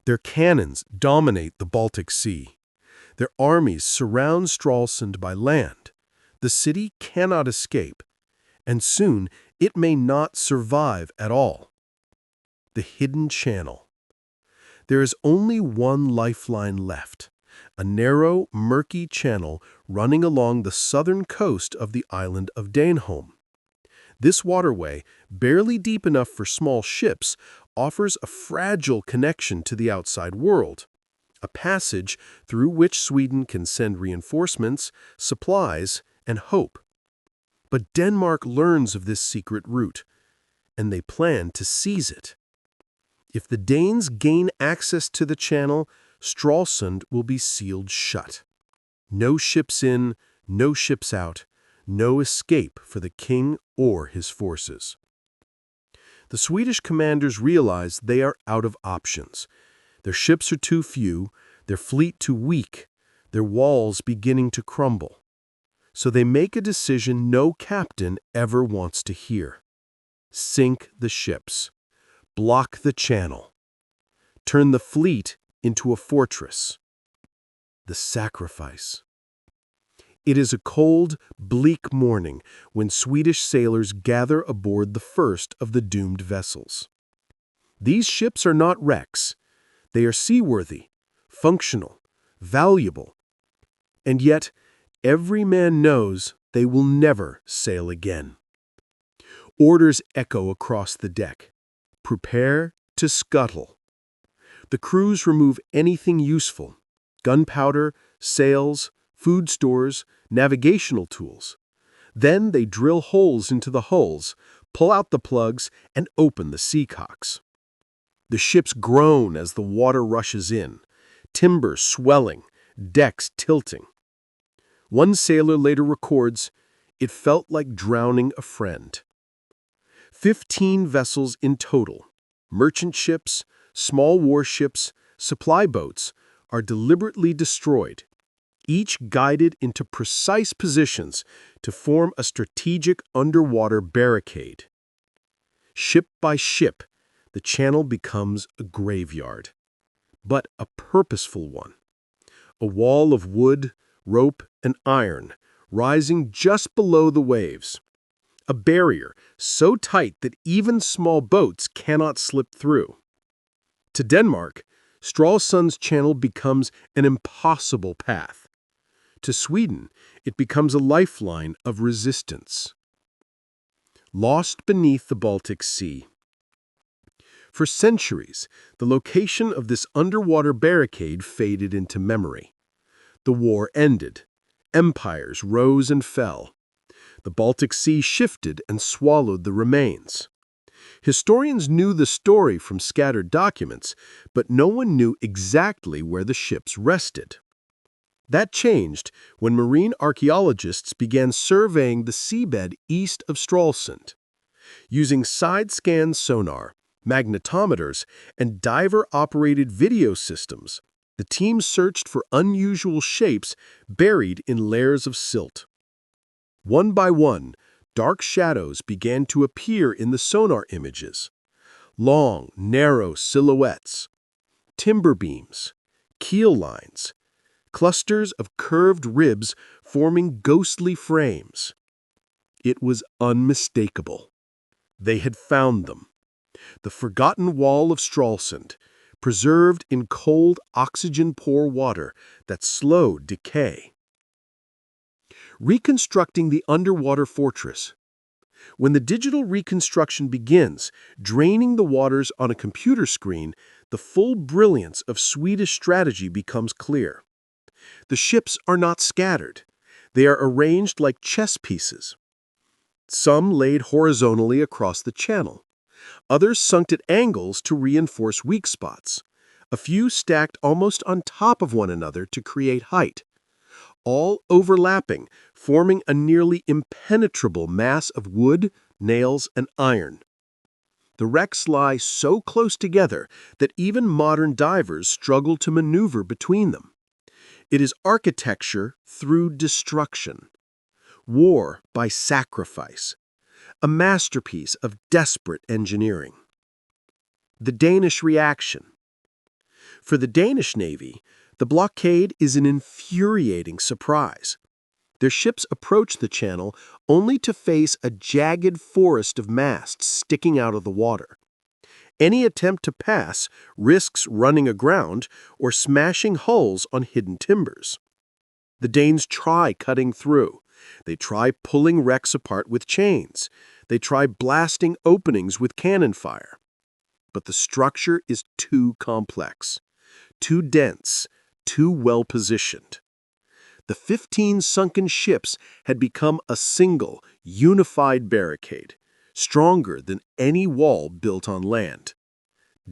A: Their cannons dominate the Baltic Sea. Their armies surround Stralsund by land. The city cannot escape, and soon it may not survive at all. The hidden channel. There is only one lifeline left, a narrow, murky channel running along the southern coast of the island of Daneholm. This waterway, barely deep enough for small ships, offers a fragile connection to the outside world, a passage through which Sweden can send reinforcements, supplies, and hope. But Denmark learns of this secret route, and they plan to seize it. If the Danes gain access to the channel, Stralsund will be sealed shut. No ships in, no ships out, no escape for the king or his forces. The Swedish commanders realize they are out of options. Their ships are too few, their fleet too weak, their walls beginning to crumble. So they make a decision no captain ever wants to hear. Sink the ships. Block the channel. Turn the fleet into a fortress. The sacrifice. It is a cold, bleak morning when Swedish sailors gather aboard the first of the doomed vessels. These ships are not wrecks. They are seaworthy, functional, valuable. And yet, every man knows they will never sail again. Orders echo across the deck. Prepare to scuttle. The crews remove anything useful: gunpowder, sails, food stores, navigational tools. Then they drill holes into the hulls, pull out the plugs, and open the seacocks. The ships groan as the water rushes in, timber swelling, decks tilting. One sailor later records, "It felt like drowning a friend." 15 vessels in total, merchant ships, small warships, supply boats, are deliberately destroyed, each guided into precise positions to form a strategic underwater barricade. Ship by ship, the channel becomes a graveyard, but a purposeful one. A wall of wood, rope, and iron rising just below the waves. A barrier so tight that even small boats cannot slip through. To Denmark, Stralsund's channel becomes an impossible path. To Sweden, it becomes a lifeline of resistance. Lost beneath the Baltic Sea. For centuries, the location of this underwater barricade faded into memory. The war ended. Empires rose and fell. The Baltic Sea shifted and swallowed the remains. Historians knew the story from scattered documents, but no one knew exactly where the ships rested. That changed when marine archaeologists began surveying the seabed east of Stralsund. Using side-scan sonar, magnetometers, and diver-operated video systems, the team searched for unusual shapes buried in layers of silt. One by one, dark shadows began to appear in the sonar images. Long, narrow silhouettes, timber beams, keel lines, clusters of curved ribs forming ghostly frames. It was unmistakable. They had found them. The forgotten wall of Stralsund, preserved in cold, oxygen-poor water that slowed decay. Reconstructing the underwater fortress. When the digital reconstruction begins, draining the waters on a computer screen, the full brilliance of Swedish strategy becomes clear. The ships are not scattered. They are arranged like chess pieces. Some laid horizontally across the channel. Others sunk at angles to reinforce weak spots. A few stacked almost on top of one another to create height. All overlapping, forming a nearly impenetrable mass of wood, nails, and iron. The wrecks lie so close together that even modern divers struggle to maneuver between them. It is architecture through destruction. War by sacrifice. A masterpiece of desperate engineering. The Danish reaction. For the Danish Navy, the blockade is an infuriating surprise. Their ships approach the channel only to face a jagged forest of masts sticking out of the water. Any attempt to pass risks running aground or smashing hulls on hidden timbers. The Danes try cutting through. They try pulling wrecks apart with chains. They try blasting openings with cannon fire. But the structure is too complex, too dense, too well-positioned. The 15 sunken ships had become a single, unified barricade, stronger than any wall built on land.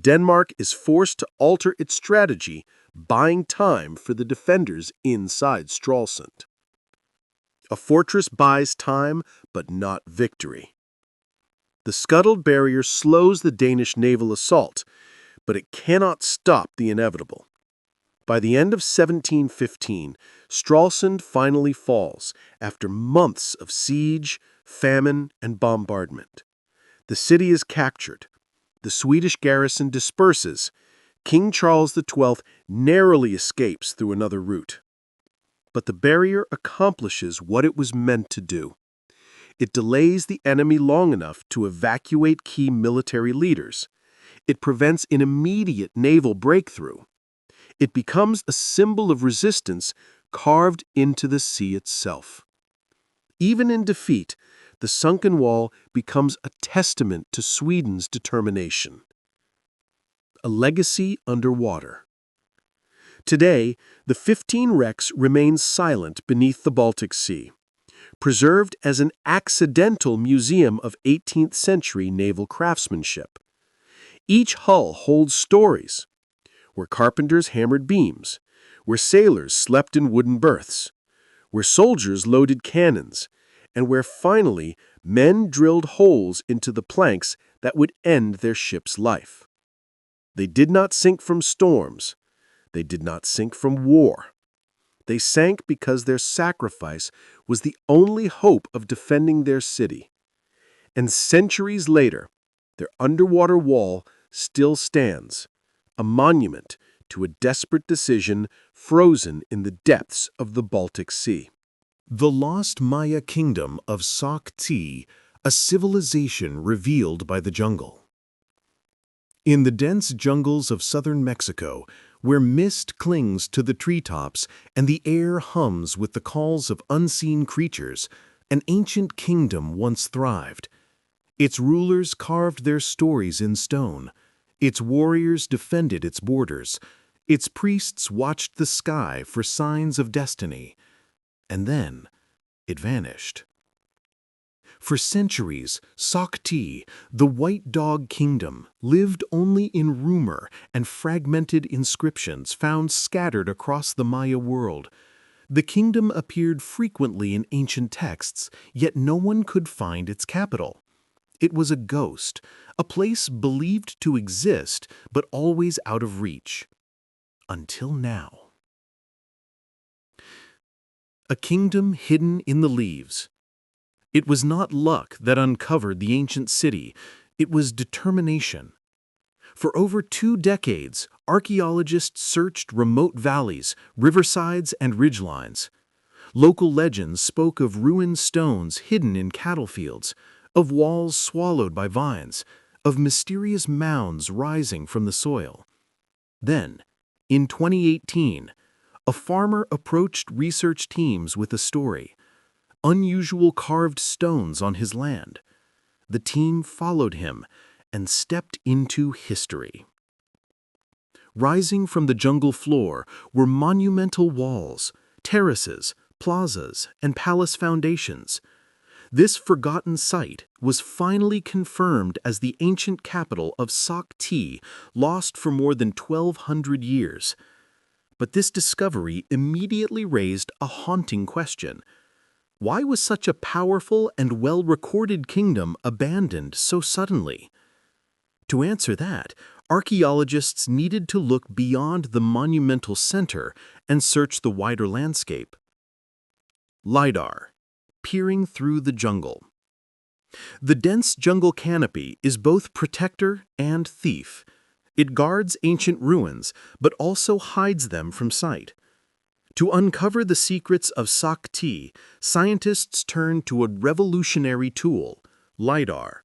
A: Denmark is forced to alter its strategy, buying time for the defenders inside Stralsund. A fortress buys time, but not victory. The scuttled barrier slows the Danish naval assault, but it cannot stop the inevitable. By the end of 1715, Stralsund finally falls after months of siege, famine, and bombardment. The city is captured. The Swedish garrison disperses. King Charles XII narrowly escapes through another route. But the barrier accomplishes what it was meant to do. It delays the enemy long enough to evacuate key military leaders. It prevents an immediate naval breakthrough. It becomes a symbol of resistance carved into the sea itself.
C: Even in defeat, the sunken wall becomes a testament to Sweden's determination. A legacy underwater. Today, the 15 wrecks remain silent beneath the Baltic Sea, preserved as an accidental museum of 18th century naval craftsmanship. Each hull holds stories, where carpenters hammered beams, where sailors slept in wooden berths, where soldiers loaded cannons, and where finally men drilled holes into the planks that would end their ship's life. They did not sink from storms. They did not sink from war. They sank because their sacrifice was the only hope of defending their city. And centuries later, their underwater wall still stands, a monument to a desperate decision frozen in the depths of the Baltic Sea.
A: The lost Maya kingdom of Sak Tz'i, a civilization revealed by the jungle. In the dense jungles of southern Mexico, where mist clings to the treetops and the air hums with the calls of unseen creatures, an ancient kingdom once thrived. Its rulers carved their stories in stone. Its warriors defended its borders. Its priests watched the sky for signs of destiny. And then it vanished. For centuries, Sak Tz'i, the White Dog Kingdom, lived only in rumor and fragmented inscriptions found scattered across the Maya world. The kingdom appeared frequently in ancient texts, yet no one could find its capital. It was a ghost, a place believed to exist but always out of reach. Until now. A kingdom hidden in the leaves. It was not luck that uncovered the ancient city, it was determination. For over 2 decades, archaeologists searched remote valleys, riversides, and ridgelines. Local legends spoke of ruined stones hidden in cattle fields, of walls swallowed by vines, of mysterious mounds rising from the soil. Then, in 2018, a farmer approached research teams with a story. Unusual carved stones on his land. The team followed him and stepped into history. Rising from the jungle floor were monumental walls, terraces, plazas, and palace foundations. This forgotten site was finally confirmed as the ancient capital of Sak Tz'i, lost for more than 1,200 years. But this discovery immediately raised a haunting question. Why was such a powerful and well-recorded kingdom abandoned so suddenly? To answer that, archaeologists needed to look beyond the monumental center and search the wider landscape. LIDAR, peering through the jungle. The dense jungle canopy is both protector and thief. It guards ancient ruins, but also hides them from sight. To uncover the secrets of Sak Tz'i, scientists turned to a revolutionary tool, LIDAR.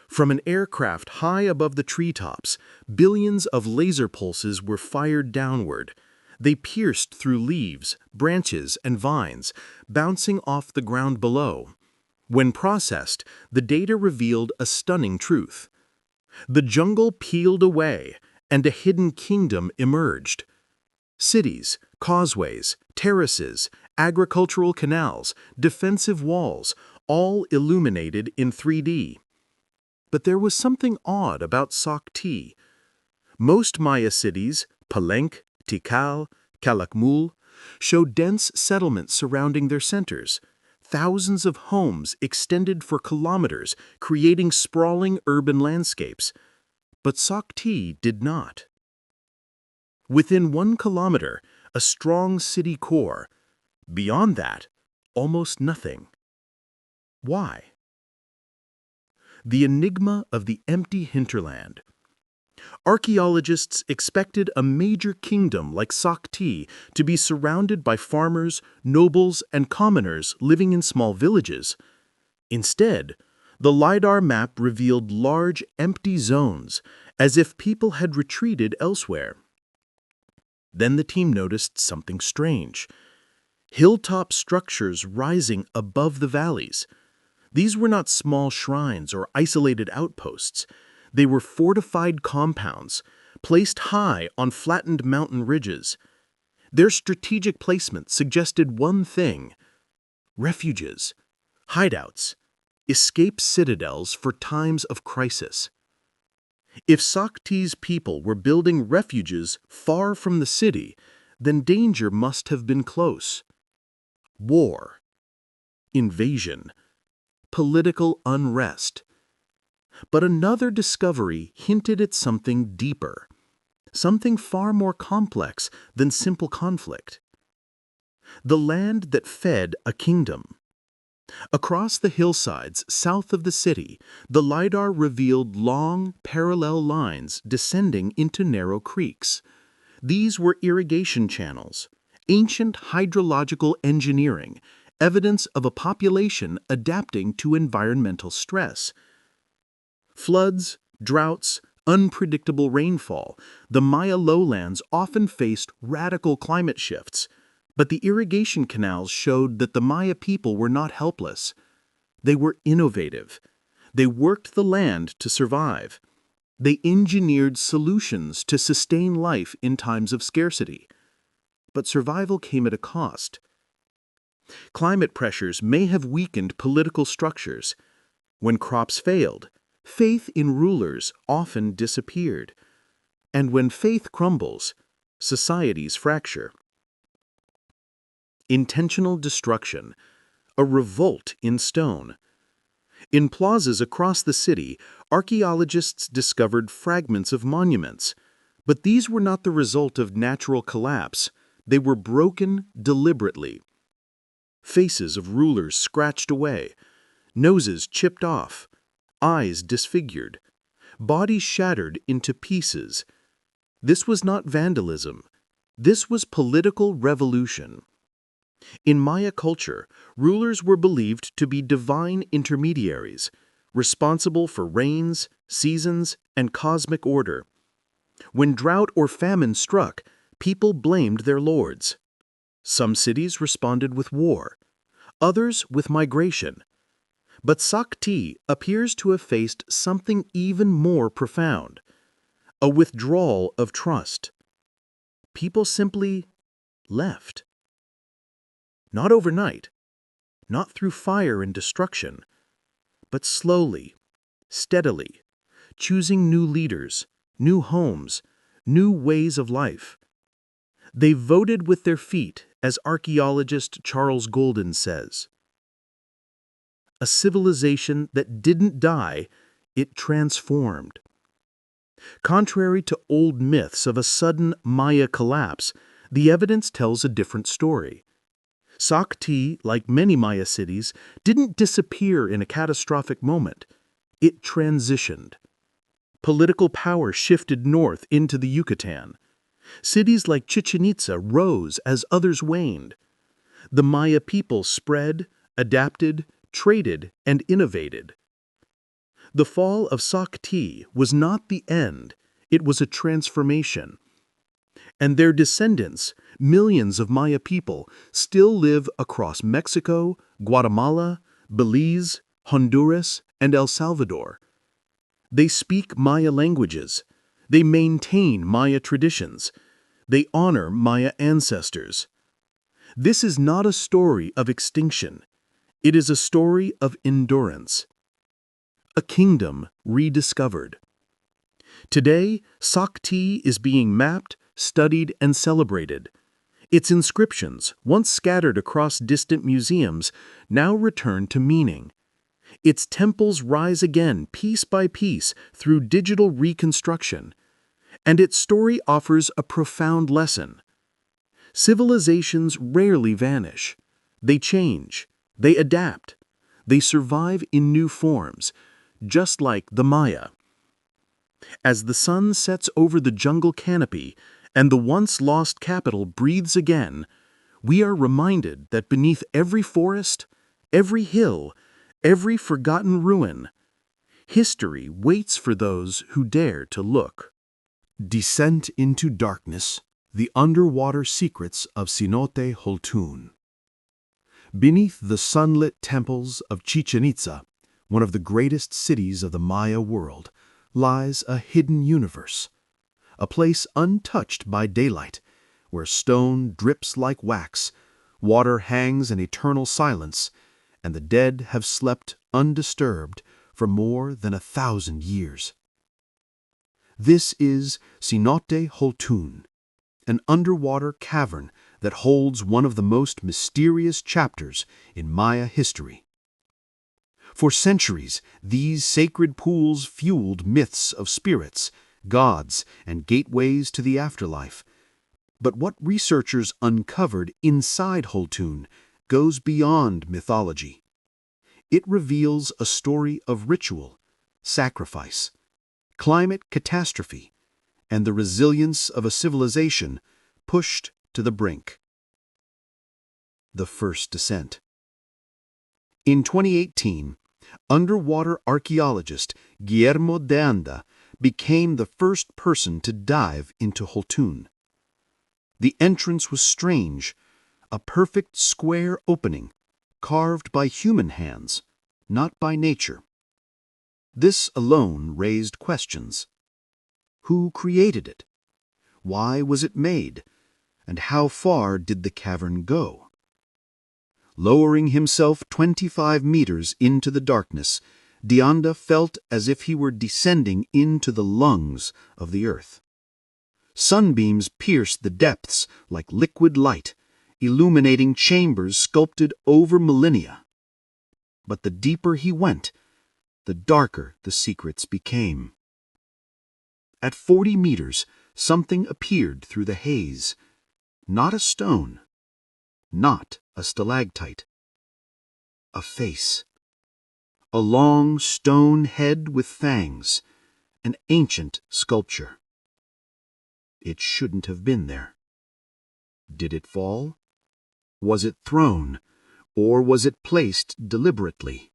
A: From an aircraft high above the treetops, billions of laser pulses were fired downward. They pierced through leaves, branches, and vines, bouncing off the ground below. When processed, the data revealed a stunning truth. The jungle peeled away, and a hidden kingdom emerged. Cities, causeways, terraces, agricultural canals, defensive walls, all illuminated in 3D. But there was something odd about Sak Tz'i. Most Maya cities, Palenque, Tikal, Calakmul, show dense settlements surrounding their centers. Thousands of homes extended for kilometers, creating sprawling urban landscapes. But Sak Tz'i did not. Within 1 kilometer, a strong city core. Beyond that, almost nothing. Why? The enigma of the empty hinterland. Archaeologists expected a major kingdom like Sak Tz'i to be surrounded by farmers, nobles, and commoners living in small villages. Instead, the LIDAR map revealed large, empty zones, as if people had retreated elsewhere. Then the team noticed something strange.
C: hilltop structures rising above the valleys. These were not small shrines or isolated outposts. They were fortified compounds, placed high on flattened mountain ridges. Their strategic placement suggested one thing: refuges, hideouts, escape citadels for times of crisis. If Sak Tz'i's people were building refuges far from the city, then danger must have been close. War, invasion, political unrest. But another discovery hinted at something deeper, something far more complex than simple conflict. The land that fed a kingdom. Across the hillsides south of the city, the LIDAR revealed long, parallel lines descending into narrow creeks. These were irrigation channels, ancient hydrological engineering, evidence of a population adapting to environmental stress. Floods, droughts, unpredictable rainfall, the Maya lowlands often faced radical climate shifts. But the irrigation canals showed that the Maya people were not helpless. They were innovative. They worked the land to survive. They engineered solutions to sustain life in times of scarcity. But survival came at a cost. Climate pressures may have weakened political structures. When crops failed, faith in rulers often disappeared. And when faith crumbles, societies fracture. Intentional destruction, a revolt in stone. In plazas across the city, archaeologists discovered fragments of monuments. But these were not the result of natural collapse. They were broken deliberately. Faces of rulers scratched away, noses chipped off, eyes disfigured, bodies shattered into pieces. This was not vandalism. This was political revolution. In Maya culture, rulers were believed to be divine intermediaries, responsible for rains, seasons, and cosmic order. When drought or famine struck, people blamed their lords. Some cities responded with war, others with migration. But Sak Tz'i appears to have faced something even more profound: a withdrawal of trust. People simply left. Not overnight, not through fire and destruction, but slowly, steadily, choosing new leaders, new homes, new ways of life. They voted with their feet, as archaeologist Charles Golden says. A civilization that didn't die, it transformed. Contrary to old myths of a sudden Maya collapse, the evidence tells a different story. Sak Tz'i, like many Maya cities, didn't disappear in a catastrophic moment. It transitioned. Political power shifted north into the Yucatan. Cities like Chichen Itza rose as others waned. The Maya people spread, adapted, traded, and innovated. The fall of Sak Tz'i was not the end, it was a transformation. And their descendants, millions of Maya people, still live across Mexico, Guatemala, Belize, Honduras, and El Salvador. They speak Maya languages. They maintain Maya traditions. They honor Maya ancestors. This is not a story of extinction. It is a story of endurance. A kingdom rediscovered. Today, Sak Tz'i is being mapped, studied, and celebrated. Its inscriptions, once scattered across distant museums, now return to meaning. Its temples rise again, piece by piece, through digital reconstruction. And its story offers a profound lesson. Civilizations rarely vanish. They change. They adapt. They survive in new forms, just like the Maya. As the sun sets over the jungle canopy and the once-lost capital breathes again, we are reminded that beneath every forest, every hill, every forgotten ruin, history waits for those who dare to look.
A: Descent into Darkness, The Underwater Secrets of Cenote Holtun. Beneath the sunlit temples of Chichen Itza, one of the greatest cities of the Maya world, lies a hidden universe, a place untouched by daylight, where stone drips like wax, water hangs in eternal silence, and the dead have slept undisturbed for more than 1,000 years. This is Cenote Holtun, an underwater cavern that holds one of the most mysterious chapters in Maya history. For centuries, these sacred pools fueled myths of spirits, gods, and gateways to the afterlife. But what researchers uncovered inside Holtun goes beyond mythology. It reveals a story of ritual, sacrifice, climate catastrophe, and the resilience of a civilization pushed to the brink. The first descent. In 2018, underwater archaeologist Guillermo de Anda became the first person to dive into Holtun. The entrance was strange, a perfect square opening, carved by human hands, not by nature. This alone raised questions. Who created it? Why was it made? And how far did the cavern go? Lowering himself 25 meters into the darkness, de Anda felt as if he were descending into the lungs of the earth. Sunbeams pierced the depths like liquid light, illuminating chambers sculpted over millennia. But the deeper he went, the darker the secrets became. At 40 meters, something appeared through the haze. Not a stone, not a stalactite. A face. A long stone head with fangs, an ancient sculpture. It shouldn't have been there. Did it fall? Was it thrown, or was it placed deliberately?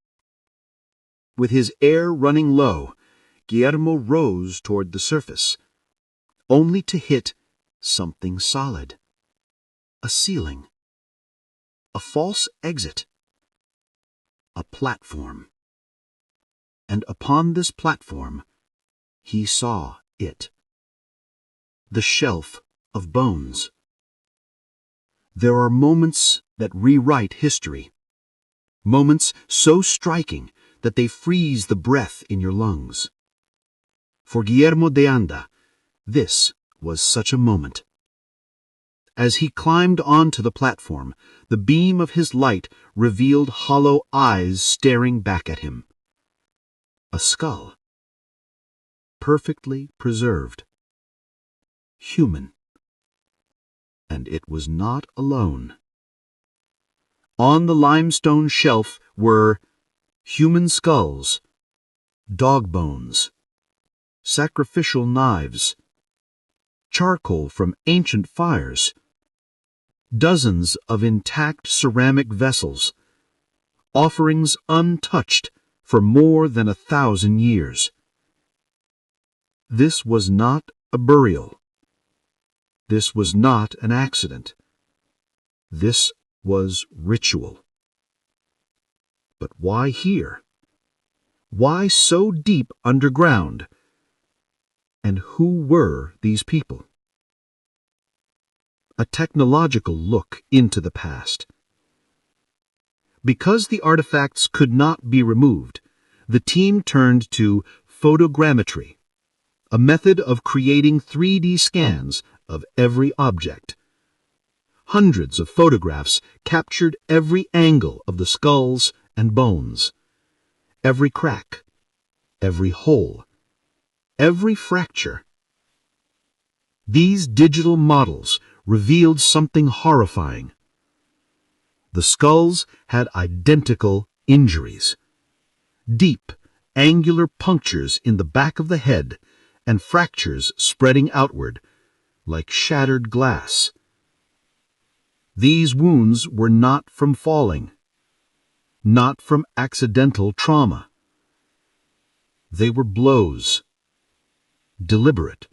A: With his air running low, Guillermo rose toward the surface, only to hit something solid. A ceiling. A false exit. A platform. And upon this platform, he saw it. The shelf of bones. There are moments that rewrite history. Moments so striking that they freeze the breath in your lungs. For Guillermo de Anda, this was such a moment. As he climbed onto the platform, the beam of his light revealed hollow eyes staring back at him. A skull. Perfectly preserved. Human. And it was not alone. On the limestone shelf were human skulls, dog bones, sacrificial knives, charcoal from ancient fires, dozens of intact ceramic vessels, offerings untouched for more than 1,000 years. This was not a burial. This was not an accident. This was ritual. But why here? Why so deep underground? And who were these people? A technological look into the past. Because the artifacts could not be removed, the team turned to photogrammetry, a method of creating 3D scans of every object. Hundreds of photographs captured every angle of the skulls and bones, every crack, every hole, every fracture. These digital models revealed something horrifying. The skulls had identical injuries. Deep, angular punctures in the back of the head and fractures spreading outward, like shattered glass. These wounds were not from falling, not from accidental trauma. They were blows, deliberate,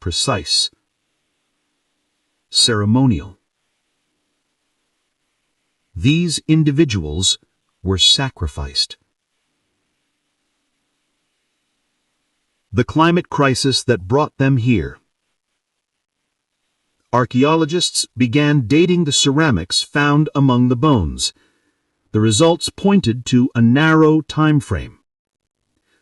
A: precise, ceremonial.
B: These individuals were sacrificed. The climate crisis that brought them here. Archaeologists began dating the ceramics found among the bones. The results pointed to a narrow time frame.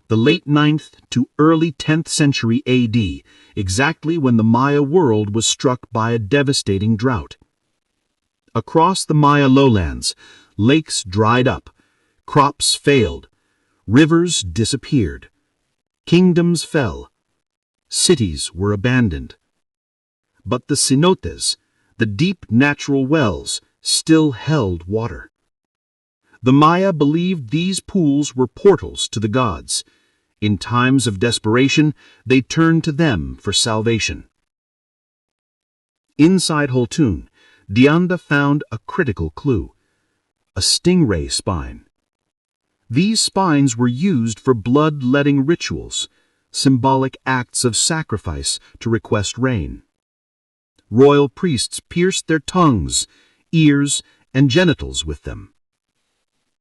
B: The late 9th to early 10th century AD, exactly when the Maya world was struck by a devastating drought. Across the Maya lowlands, lakes dried up, crops failed, rivers disappeared, kingdoms fell, cities were abandoned. But the cenotes, the deep natural wells, still held water. The Maya believed these pools were portals to the gods. In times of desperation, they turned to them for salvation. Inside Holtun, Dianda found a critical clue: a stingray spine. These spines were used for blood-letting rituals, symbolic acts of sacrifice to request rain. Royal priests pierced their tongues, ears, and genitals with them.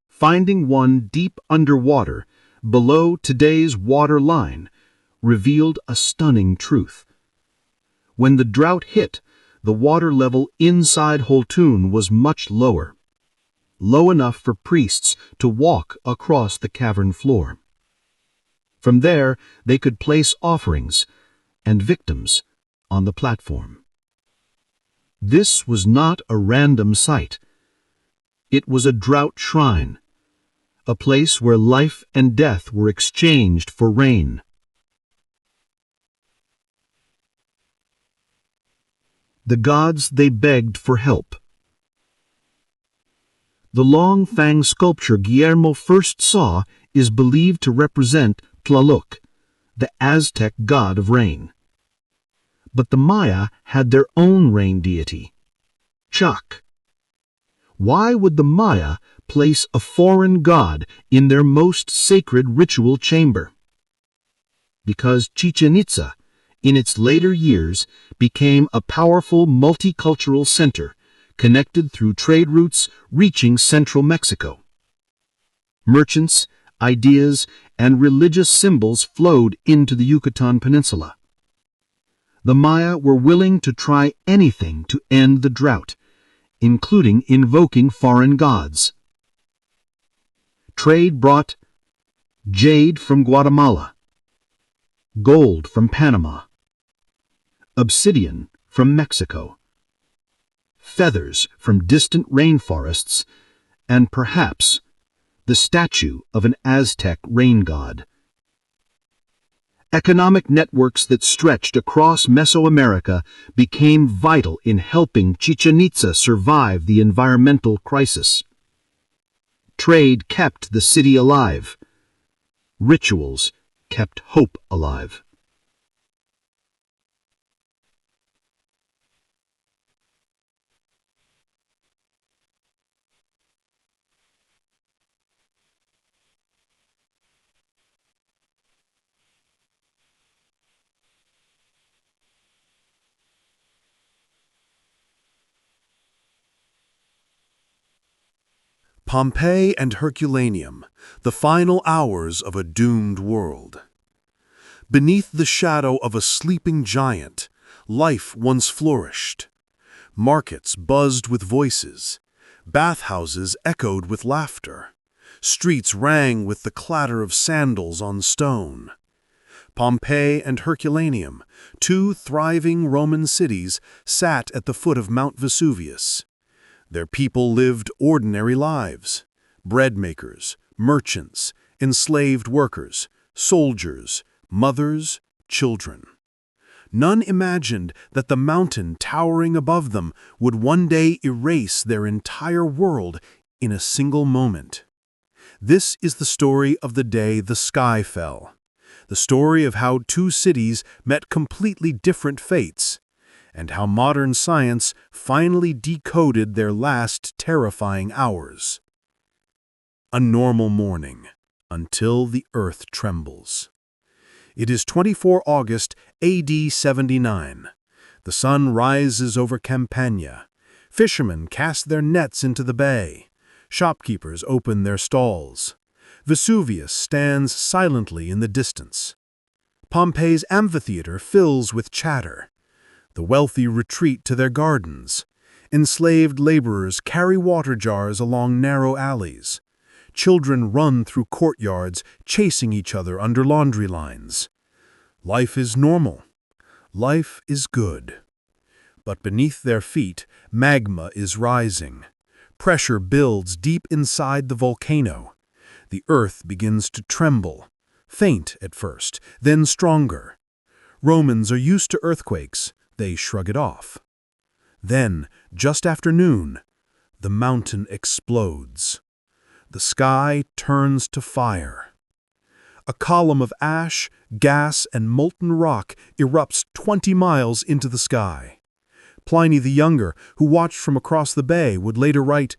B: Finding one deep underwater, below today's water line, revealed a stunning truth. When the drought hit, the water level inside Holtun was much lower, low enough for priests to walk across the cavern floor. From there, they could place offerings and victims on the platform. This was not a random site. It was a drought shrine, a place where life and death were exchanged for rain. The gods they begged for help. The long fang sculpture Guillermo first saw is believed to represent Tlaloc, the Aztec god of rain. But the Maya had their own rain deity, Chak. Why would the Maya place a foreign god in their most sacred ritual chamber? Because Chichen Itza, in its later years, became a powerful multicultural center, connected through trade routes reaching central Mexico. Merchants, ideas, and religious symbols flowed into the Yucatan Peninsula. The Maya were willing to try anything to end the drought, including invoking foreign gods. Trade brought jade from Guatemala, gold from Panama, obsidian from Mexico, feathers from distant rainforests, and perhaps the statue of an Aztec rain god. Economic networks that stretched across Mesoamerica became vital in helping Chichen Itza survive the environmental crisis. Trade kept the city alive. Rituals kept hope alive.
A: Pompeii and Herculaneum, the final hours of a doomed world. Beneath the shadow of a sleeping giant, life once flourished. Markets buzzed with voices. Bathhouses echoed with laughter. Streets rang with the clatter of sandals on stone. Pompeii and Herculaneum, two thriving Roman cities, sat at the foot of Mount Vesuvius. Their people lived ordinary lives: bread makers, merchants, enslaved workers, soldiers, mothers, children. None imagined that the mountain towering above them would one day erase their entire world in a single moment. This is the story of the day the sky fell, the story of how two cities met completely different fates, and how modern science finally decoded their last terrifying hours. A normal morning, until the earth trembles. It is 24 August AD 79. The sun rises over Campania. Fishermen cast their nets into the bay.
C: Shopkeepers open their stalls. Vesuvius stands silently in the distance. Pompeii's amphitheater fills with chatter. The wealthy retreat to their gardens. Enslaved laborers carry water jars along narrow alleys. Children run through courtyards, chasing each other under laundry lines. Life is normal. Life is good. But beneath their feet, magma is rising. Pressure builds deep inside the volcano. The earth begins to tremble. Faint at first, then stronger. Romans are used to earthquakes. They shrug it off. Then, just after noon, the mountain explodes. The sky turns to fire. A column of ash, gas, and molten rock erupts 20 miles into the sky. Pliny the Younger, who watched from across the bay, would later write,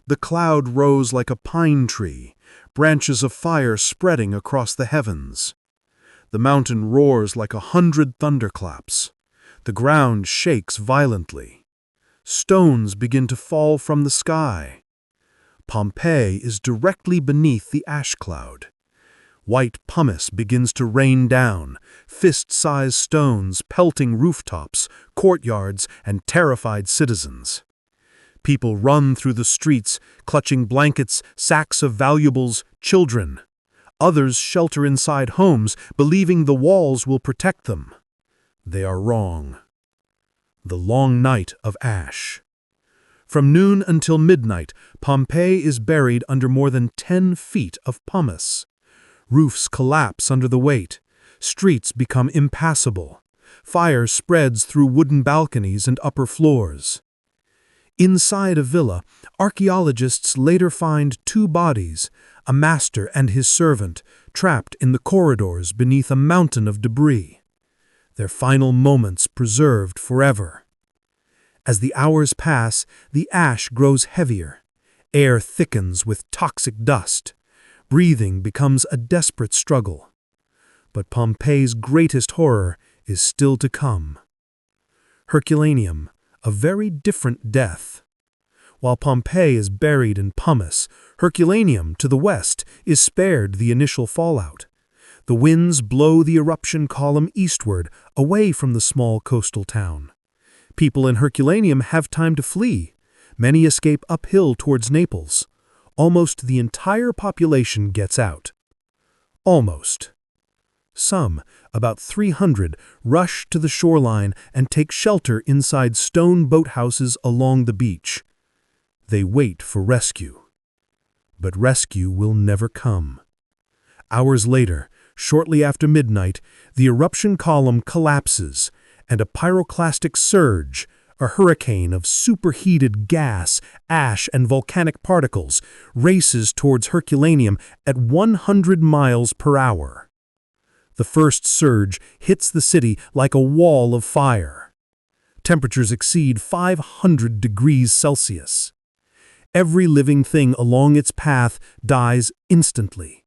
C: "The cloud rose like a pine tree, branches of fire spreading across the heavens. The mountain roars like 100 thunderclaps. The ground shakes violently. Stones begin to fall from the sky. Pompeii is directly beneath the ash cloud. White pumice begins to rain down, fist-sized stones pelting rooftops, courtyards, and terrified citizens. People run through the streets, clutching blankets, sacks of valuables, children. Others shelter inside homes, believing the walls will protect them. They are wrong. The long night of ash. From noon until midnight, Pompeii is buried under more than 10 feet of pumice. Roofs collapse under the weight. Streets become impassable. Fire spreads through wooden balconies and upper floors. Inside a villa, archaeologists later find 2 bodies, a master and his servant, trapped in the corridors beneath a mountain of debris. Their final moments preserved forever. As the hours pass, the ash grows heavier. Air thickens with toxic dust. Breathing becomes a desperate struggle. But Pompeii's greatest horror is still to come. Herculaneum, a very different death. While Pompeii is buried in pumice, Herculaneum, to the west, is spared the initial fallout. The winds blow the eruption column eastward, away from the small coastal town. People in Herculaneum have time to flee. Many escape uphill towards Naples. Almost the entire population gets out. Almost. Some, about 300, rush to the shoreline and take shelter inside stone boathouses along the beach. They wait for rescue. But rescue will never come. Hours later, shortly after midnight, the eruption column collapses, and a pyroclastic surge, a hurricane of superheated gas, ash, and volcanic particles, races towards Herculaneum at 100 miles per hour. The first surge hits the city like a wall of fire. Temperatures exceed 500 degrees Celsius. Every living thing along its path dies instantly.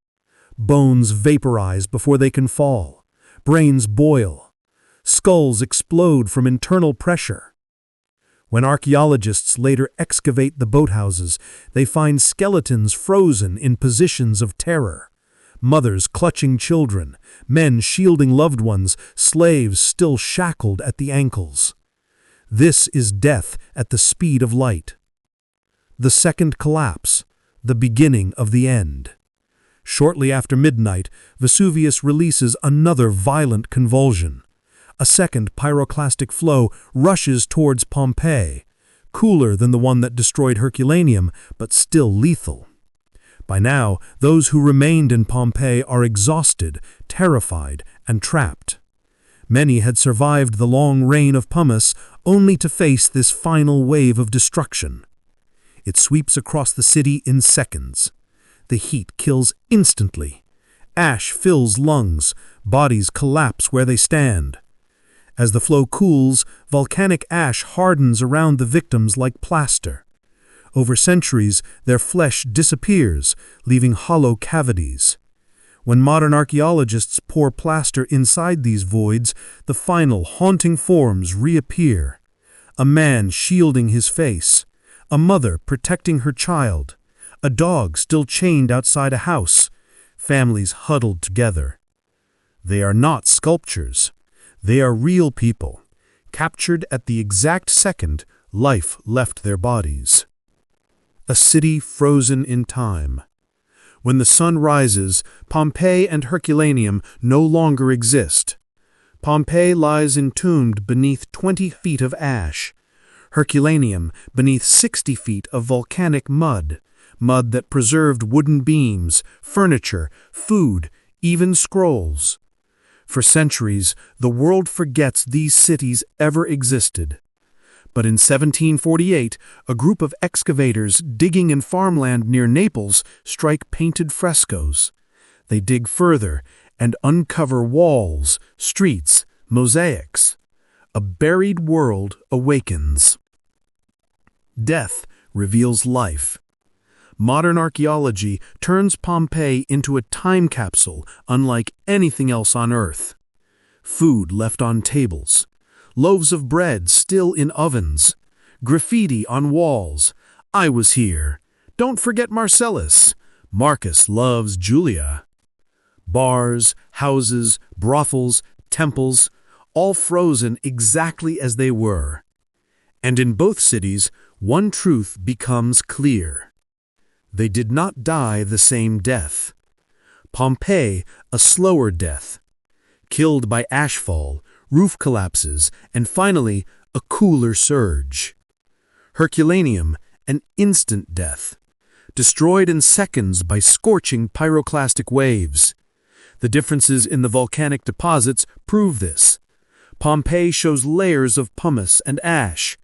C: Bones vaporize before they can fall. Brains boil. Skulls explode from internal pressure. When archaeologists later excavate the boathouses, they find skeletons frozen in positions of terror. Mothers clutching children, men shielding loved ones, slaves still shackled at the ankles. This is death at the speed of light. The second collapse, the beginning of the end. Shortly after midnight, Vesuvius releases another violent convulsion. A second pyroclastic flow rushes towards Pompeii, cooler than the one that destroyed Herculaneum, but still lethal. By now, those who remained in Pompeii are exhausted, terrified, and trapped. Many had survived the long reign of pumice only to face this final wave of destruction. It sweeps across the city in seconds. The heat kills instantly. Ash fills lungs, bodies collapse where they stand. As the flow cools, volcanic ash hardens around the victims like plaster. Over centuries, their flesh disappears, leaving hollow cavities. When modern archaeologists pour plaster inside these voids, the final haunting forms reappear. A man shielding his face, a mother protecting her child,
D: a dog still chained outside a house, families huddled together. They are not sculptures. They are real people, captured at the exact second life left their bodies. A city frozen in time. When the sun rises, Pompeii and Herculaneum no longer exist. Pompeii lies entombed beneath 20 feet of ash, Herculaneum beneath 60 feet of volcanic mud, mud that preserved wooden beams, furniture, food, even scrolls. For centuries, the world forgets these cities ever existed. But in 1748, a group of excavators digging in farmland near Naples strike painted frescoes. They dig further and uncover walls, streets, mosaics. A buried world awakens. Death reveals life. Modern archaeology turns Pompeii into a time capsule unlike anything else on Earth. Food left on tables, loaves of bread still in ovens, graffiti on walls. I was here. Don't forget Marcellus. Marcus loves Julia. Bars, houses, brothels, temples, all frozen exactly as they were. And in both cities, one truth becomes clear. They did not die the same death. Pompeii, a slower death. Killed by ashfall, roof collapses, and finally, a cooler surge. Herculaneum, an instant death. Destroyed in seconds by scorching pyroclastic waves. The differences in the volcanic deposits prove this. Pompeii shows layers of pumice and ash.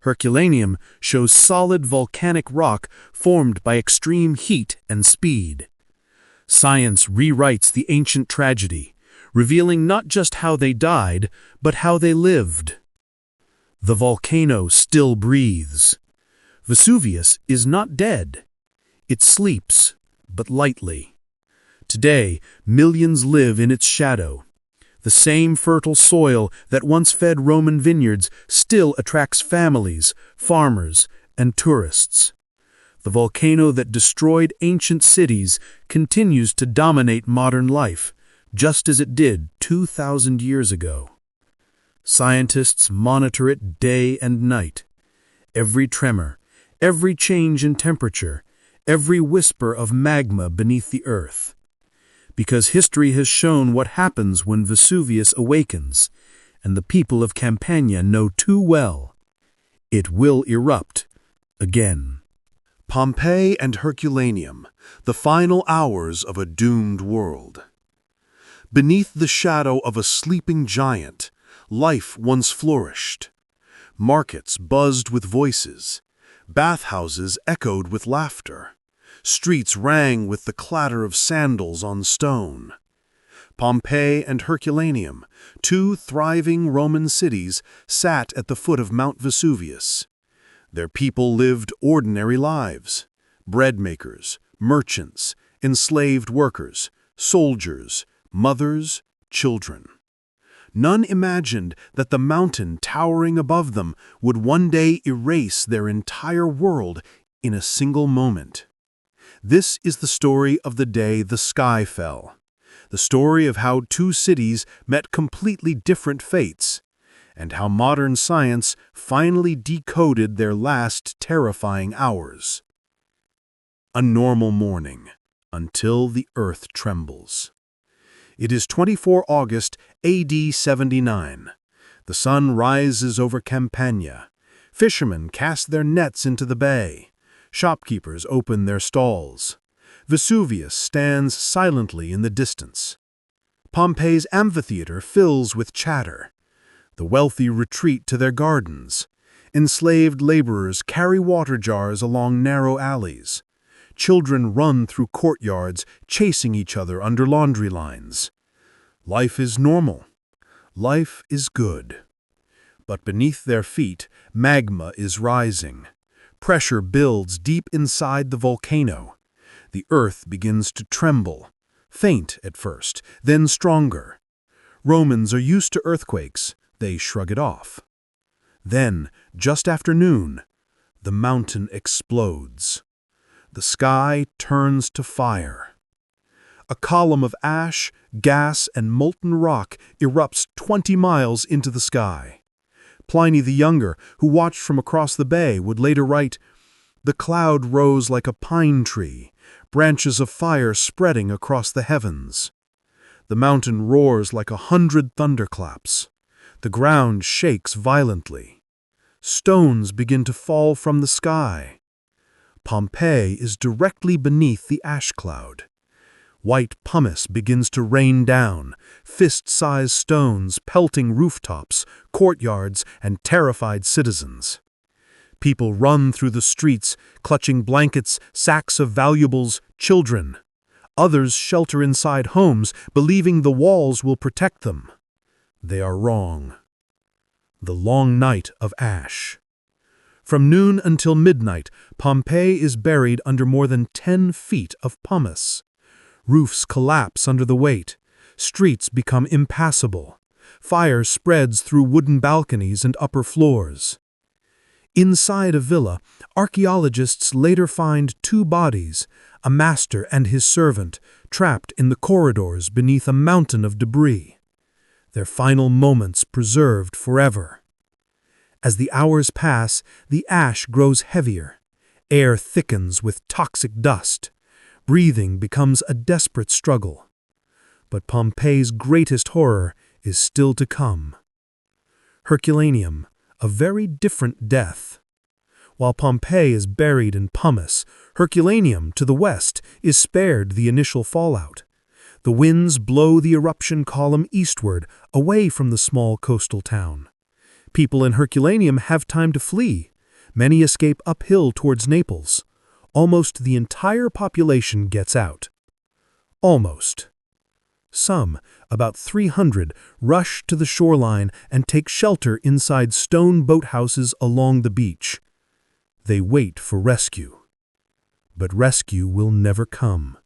D: Herculaneum shows solid volcanic rock formed by extreme heat and speed. Science rewrites the ancient tragedy, revealing not just how they died, but how they lived. The volcano still breathes. Vesuvius is not dead. It sleeps, but lightly. Today, millions live in its shadow. The same fertile soil that once fed Roman vineyards still attracts families, farmers, and tourists. The volcano that destroyed ancient cities continues to dominate modern life, just as it did 2,000 years ago. Scientists monitor it day and night. Every tremor, every change in temperature, every whisper of magma beneath the earth. Because history has shown what happens when Vesuvius awakens, and the people of Campania know too well. It will erupt again.
A: Pompeii and Herculaneum, the final hours of a doomed world. Beneath the shadow of a sleeping giant, life once flourished. Markets buzzed with voices. Bathhouses echoed with laughter. Streets rang with the clatter of sandals on stone. Pompeii and Herculaneum, two thriving Roman cities, sat at the foot of Mount Vesuvius. Their people lived ordinary lives. Bread makers, merchants, enslaved workers, soldiers, mothers, children. None imagined that the mountain towering above them would one day erase their entire world in a single moment. This is the story of the day the sky fell. The story of how two cities met completely different fates, and how modern science finally decoded their last terrifying hours. A normal morning, until the earth trembles. It is 24 August AD 79. The sun rises over Campania. Fishermen cast their nets into the bay. Shopkeepers open their stalls. Vesuvius stands silently in the distance. Pompeii's amphitheater fills with chatter. The wealthy retreat to their gardens. Enslaved laborers carry water jars along narrow alleys. Children run through courtyards, chasing each other under laundry lines. Life is normal. Life is good. But beneath their feet, magma is rising. Pressure builds deep inside the volcano. The earth begins to tremble, faint at first, then stronger. Romans are used to earthquakes. They shrug it off. Then, just after noon, the mountain explodes.
D: The sky turns to fire. A column of ash, gas, and molten rock erupts 20 miles into the sky. Pliny the Younger, who watched from across the bay, would later write, "The cloud rose like a pine tree, branches of fire spreading across the heavens. The mountain roars like 100 thunderclaps. The ground shakes violently. Stones begin to fall from the sky. Pompeii is directly beneath the ash cloud. White pumice begins to rain down, fist-sized stones pelting rooftops, courtyards, and terrified citizens. People run through the streets, clutching blankets, sacks of valuables, children. Others shelter inside homes, believing the walls will protect them. They are wrong. The long night of ash. From noon until midnight, Pompeii is buried under more than 10 feet of pumice. Roofs collapse under the weight. Streets become impassable. Fire spreads through wooden balconies and upper floors. Inside a villa, archaeologists later find 2 bodies, a master and his servant, trapped in the corridors beneath a mountain of debris. Their final moments preserved forever. As the hours pass, the ash grows heavier. Air thickens with toxic dust. Breathing becomes a desperate struggle. But Pompeii's greatest horror is still to come. Herculaneum, a very different death. While Pompeii is buried in pumice, Herculaneum, to the west, is spared the initial fallout. The winds blow the eruption column eastward, away from the small coastal town. People in Herculaneum have time to flee. Many escape uphill towards Naples. Almost the entire population gets out. Almost. Some, about 300, rush to the shoreline and take shelter inside stone boathouses along the beach. They wait for rescue. But rescue will never come.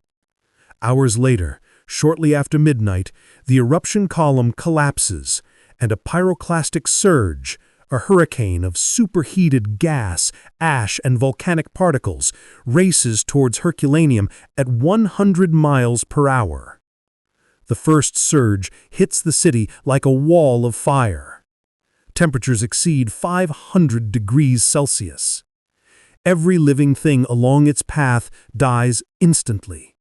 D: Hours later, shortly after midnight, the eruption column collapses, and a pyroclastic surge, a hurricane of superheated gas, ash, and volcanic particles, races towards Herculaneum at 100 miles per hour. The first surge hits the city like a wall of fire. Temperatures exceed 500 degrees Celsius. Every living thing along its path dies instantly.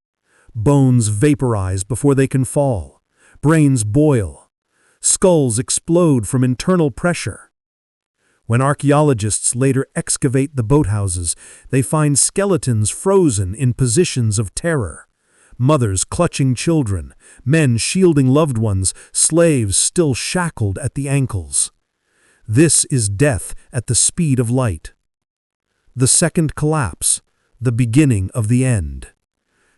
D: Bones vaporize before they can fall. Brains boil. Skulls explode from internal pressure. When archaeologists later excavate the boathouses, they find skeletons frozen in positions of terror. Mothers clutching children, men shielding loved ones, slaves still shackled at the ankles. This is death at the speed of light. The second collapse, the beginning of the end.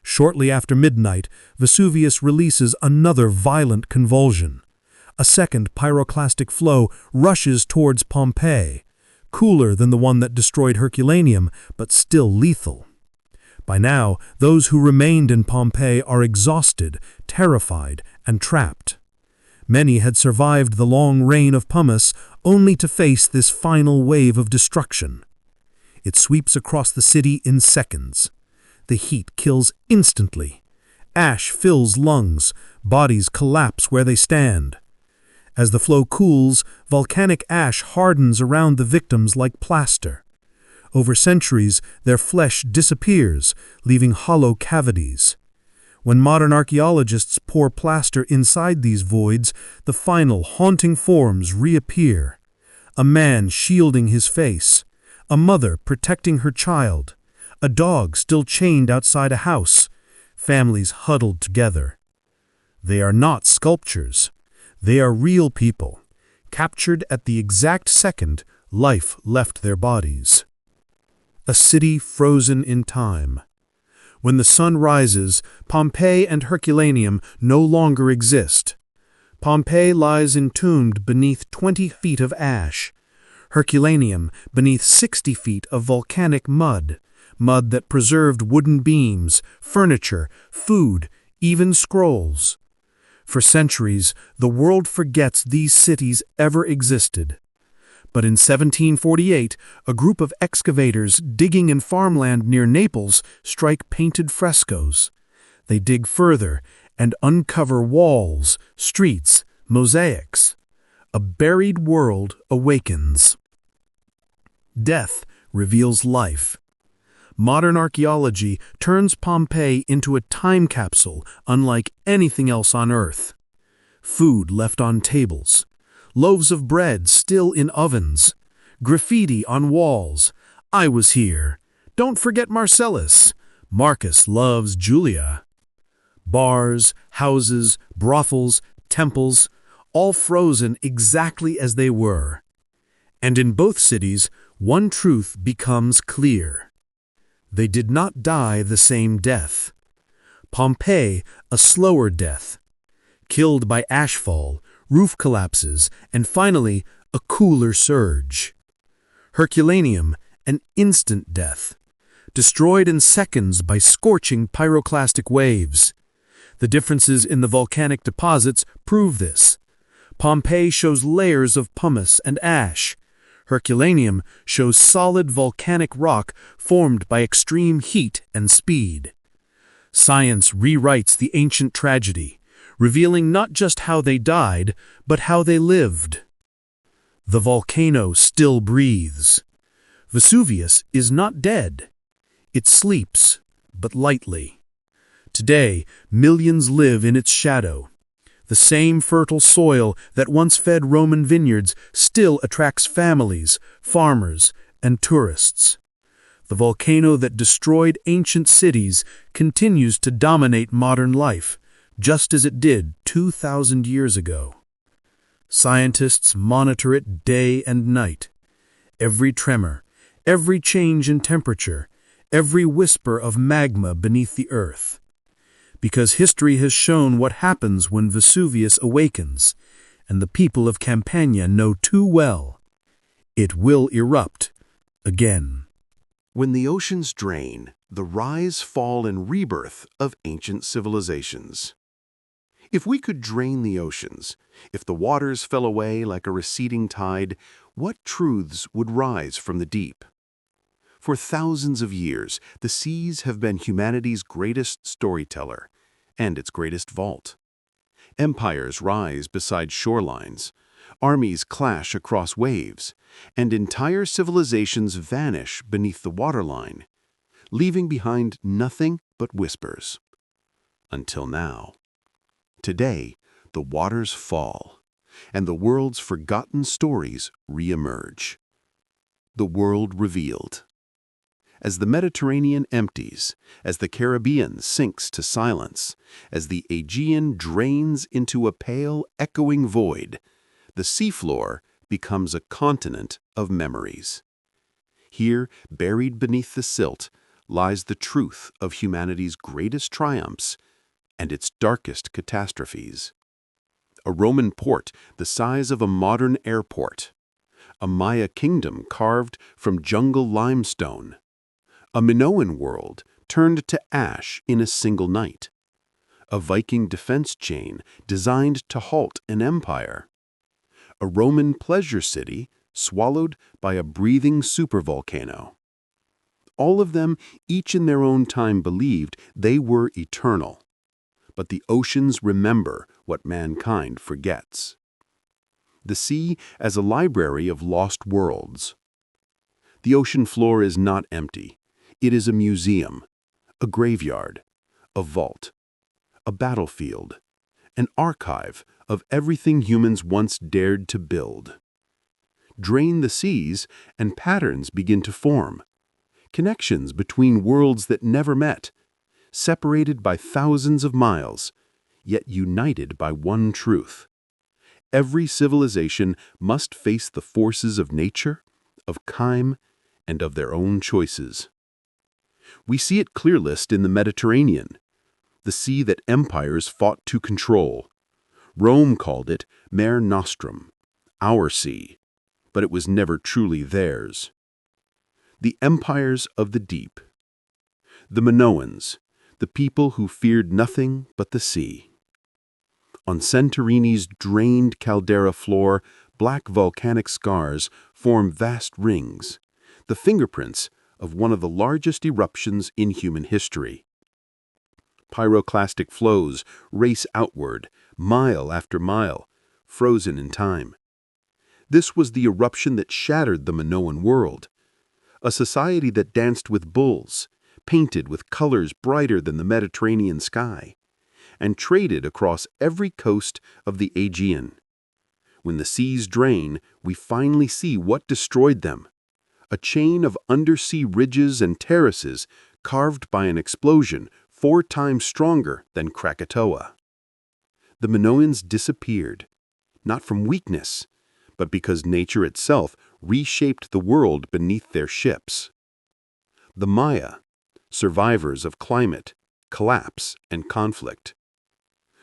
D: Shortly after midnight, Vesuvius releases another violent convulsion. A second pyroclastic flow rushes towards Pompeii, cooler than the one that destroyed Herculaneum, but still lethal. By now, those who remained in Pompeii are exhausted, terrified, and trapped. Many had survived the long reign of pumice only to face this final wave of destruction. It sweeps across the city in seconds. The heat kills instantly. Ash fills lungs, bodies collapse where they stand. As the flow cools, volcanic ash hardens around the victims like plaster. Over centuries, their flesh disappears, leaving hollow cavities. When modern archaeologists pour plaster inside these voids, the final haunting forms reappear. A man shielding his face, a mother protecting her child, a dog still chained outside a house, families huddled together. They are not sculptures. They are real people, captured at the exact second life left their bodies. A city frozen in time. When the sun rises, Pompeii and Herculaneum no longer exist. Pompeii lies entombed beneath 20 feet of ash. Herculaneum beneath 60 feet of volcanic mud that preserved wooden beams, furniture, food, even scrolls. For centuries, the world forgets these cities ever existed. But in 1748, a group of excavators digging in farmland near Naples strike painted frescoes. They dig further and uncover walls, streets, mosaics. A buried world awakens. Death reveals life. Modern archaeology turns Pompeii into a time capsule unlike anything else on Earth. Food left on tables, loaves of bread still in ovens, graffiti on walls. I was here. Don't forget Marcellus. Marcus loves Julia. Bars, houses, brothels, temples, all frozen exactly as they were. And in both cities, one truth becomes clear. They did not die the same death. Pompeii, a slower death. Killed by ashfall, roof collapses, and finally, a cooler surge. Herculaneum, an instant death. Destroyed in seconds by scorching pyroclastic waves. The differences in the volcanic deposits prove this. Pompeii shows layers of pumice and ash. Herculaneum shows solid volcanic rock formed by extreme heat and speed. Science rewrites the ancient tragedy, revealing not just how they died, but how they lived. The volcano still breathes. Vesuvius is not dead. It sleeps, but lightly. Today, millions live in its shadow. The same fertile soil that once fed Roman vineyards still attracts families, farmers, and tourists. The volcano that destroyed ancient cities continues to dominate modern life, just as it did 2,000 years ago. Scientists monitor it day and night. Every tremor, every change in temperature, every whisper of magma beneath the earth. Because history has shown what happens when Vesuvius awakens, and the people of Campania know too well. It will erupt again.
A: When the oceans drain, the rise, fall, and rebirth of ancient civilizations. If we could drain the oceans, if the waters fell away like a receding tide, what truths would rise from the deep? For thousands of years, the seas have been humanity's greatest storyteller and its greatest vault. Empires rise beside shorelines, armies clash across waves, and entire civilizations vanish beneath the waterline, leaving behind nothing but whispers. Until now. Today, the waters fall, and the world's forgotten stories re-emerge. The world revealed. As the Mediterranean empties, as the Caribbean sinks to silence, as the Aegean drains into a pale, echoing void, the seafloor becomes a continent of memories. Here, buried beneath the silt, lies the truth of humanity's greatest triumphs and its darkest catastrophes. A Roman port the size of a modern airport. A Maya kingdom carved from jungle limestone. A Minoan world turned to ash in a single night. A Viking defense chain designed to halt an empire. A Roman pleasure city swallowed by a breathing supervolcano. All of them, each in their own time, believed they were eternal. But the oceans remember what mankind forgets. The sea as a library of lost worlds. The ocean floor is not empty. It is a museum, a graveyard, a vault, a battlefield, an archive of everything humans once dared to build. Drain the seas, and patterns begin to form. Connections between worlds that never met, separated by thousands of miles, yet united by one truth. Every civilization must face the forces of nature, of time, and of their own choices. We see it clearest in the Mediterranean, the sea that empires fought to control. Rome called it Mare Nostrum, our sea, but it was never truly theirs. The empires of the deep. The Minoans, the people who feared nothing but the sea. On Santorini's drained caldera floor,
B: black volcanic scars form vast rings, the fingerprints of one of the largest eruptions in human history. Pyroclastic flows race outward, mile after mile, frozen in time. This was the eruption that shattered the Minoan world, a society that danced with bulls, painted with colors brighter than the Mediterranean sky, and traded across every coast of the Aegean. When the seas drain, we finally see what destroyed them: a chain of undersea ridges and terraces carved by an explosion 4 times stronger than Krakatoa. The Minoans disappeared, not from weakness, but because nature itself reshaped the world beneath their ships. The Maya, survivors of climate, collapse, and conflict,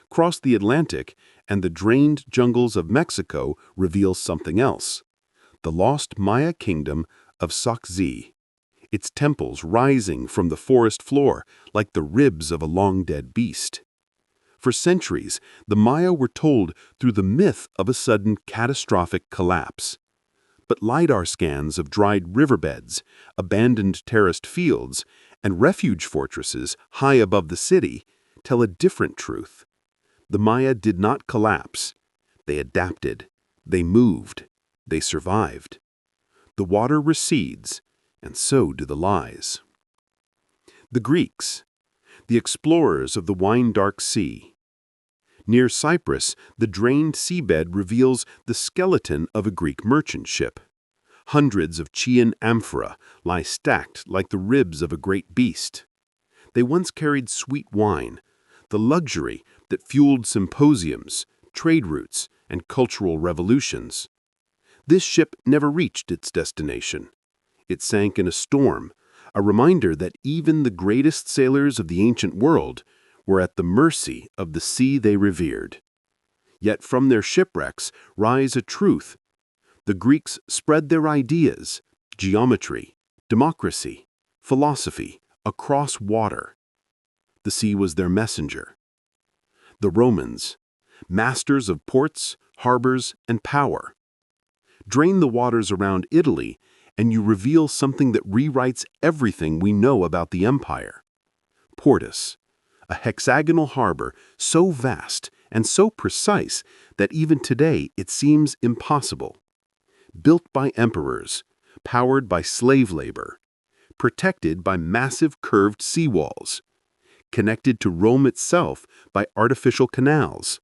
B: cross the Atlantic, and the drained jungles of Mexico reveal something else: the lost Maya kingdom of Sak Tz'i, its temples rising from the forest floor like the ribs of a long-dead beast. For centuries, the Maya were told through the myth of a sudden catastrophic collapse. But LIDAR scans of dried riverbeds, abandoned terraced fields, and refuge fortresses high above the city tell a different truth. The Maya did not collapse. They adapted. They moved. They survived. The water recedes, and so do the lies. The Greeks, the explorers of the wine-dark sea. Near Cyprus, the drained seabed reveals the skeleton of a Greek merchant ship. Hundreds of Chian amphorae lie stacked like the ribs of a great beast. They once carried sweet wine, the luxury that fueled symposiums, trade routes, and cultural revolutions. This ship never reached its destination. It sank in a storm, a reminder that even the greatest sailors of the ancient world were at the mercy of the sea they revered. Yet from their shipwrecks rise a truth. The Greeks spread their ideas, geometry, democracy, philosophy, across water. The sea was their messenger. The Romans, masters of ports, harbors, and power. Drain the waters around Italy, and you reveal something that rewrites everything we know about the empire. Portus, a hexagonal harbor so vast and so precise that even today it seems impossible. Built by emperors, powered by slave labor, protected by massive curved seawalls, connected to Rome itself by artificial canals.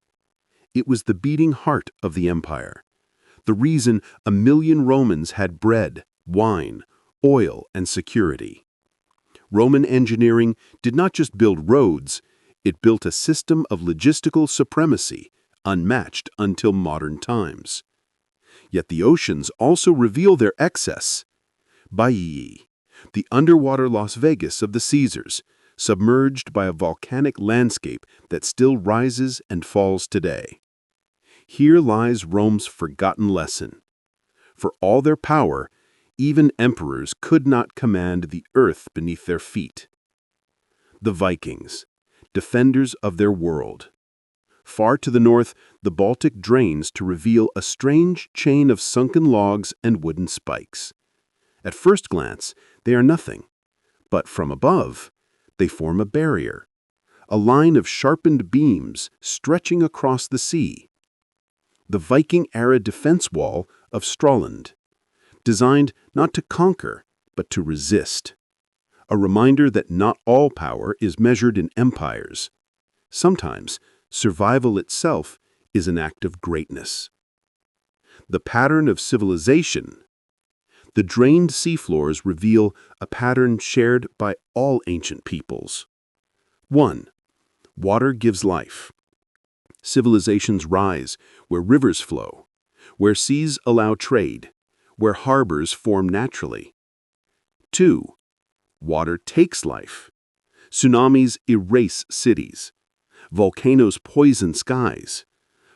B: It was the beating heart of the empire, the reason 1 million Romans had bread, wine, oil, and security. Roman engineering did not just build roads, it built a system of logistical supremacy unmatched until modern times. Yet the oceans also reveal their excess. Baiae, the underwater Las Vegas of the Caesars, submerged by a volcanic landscape that still rises and falls today. Here lies Rome's forgotten lesson. For all their power, even emperors could not command the earth beneath their feet. The Vikings, defenders of their world. Far to the north, the Baltic drains to reveal a strange chain of sunken logs and wooden spikes. At first glance, they are nothing. But from above, they form a barrier, a line of sharpened beams stretching across the sea. The Viking-era defense wall of Stralsund, designed not to conquer, but to resist. A reminder that not all power is measured in empires. Sometimes, survival itself is an act of greatness. The pattern of civilization. The drained seafloors reveal a pattern shared by all ancient peoples. 1. Water gives life. Civilizations rise where rivers flow, where seas allow trade, where harbors form naturally. 2. Water takes life. Tsunamis erase cities. Volcanoes poison skies.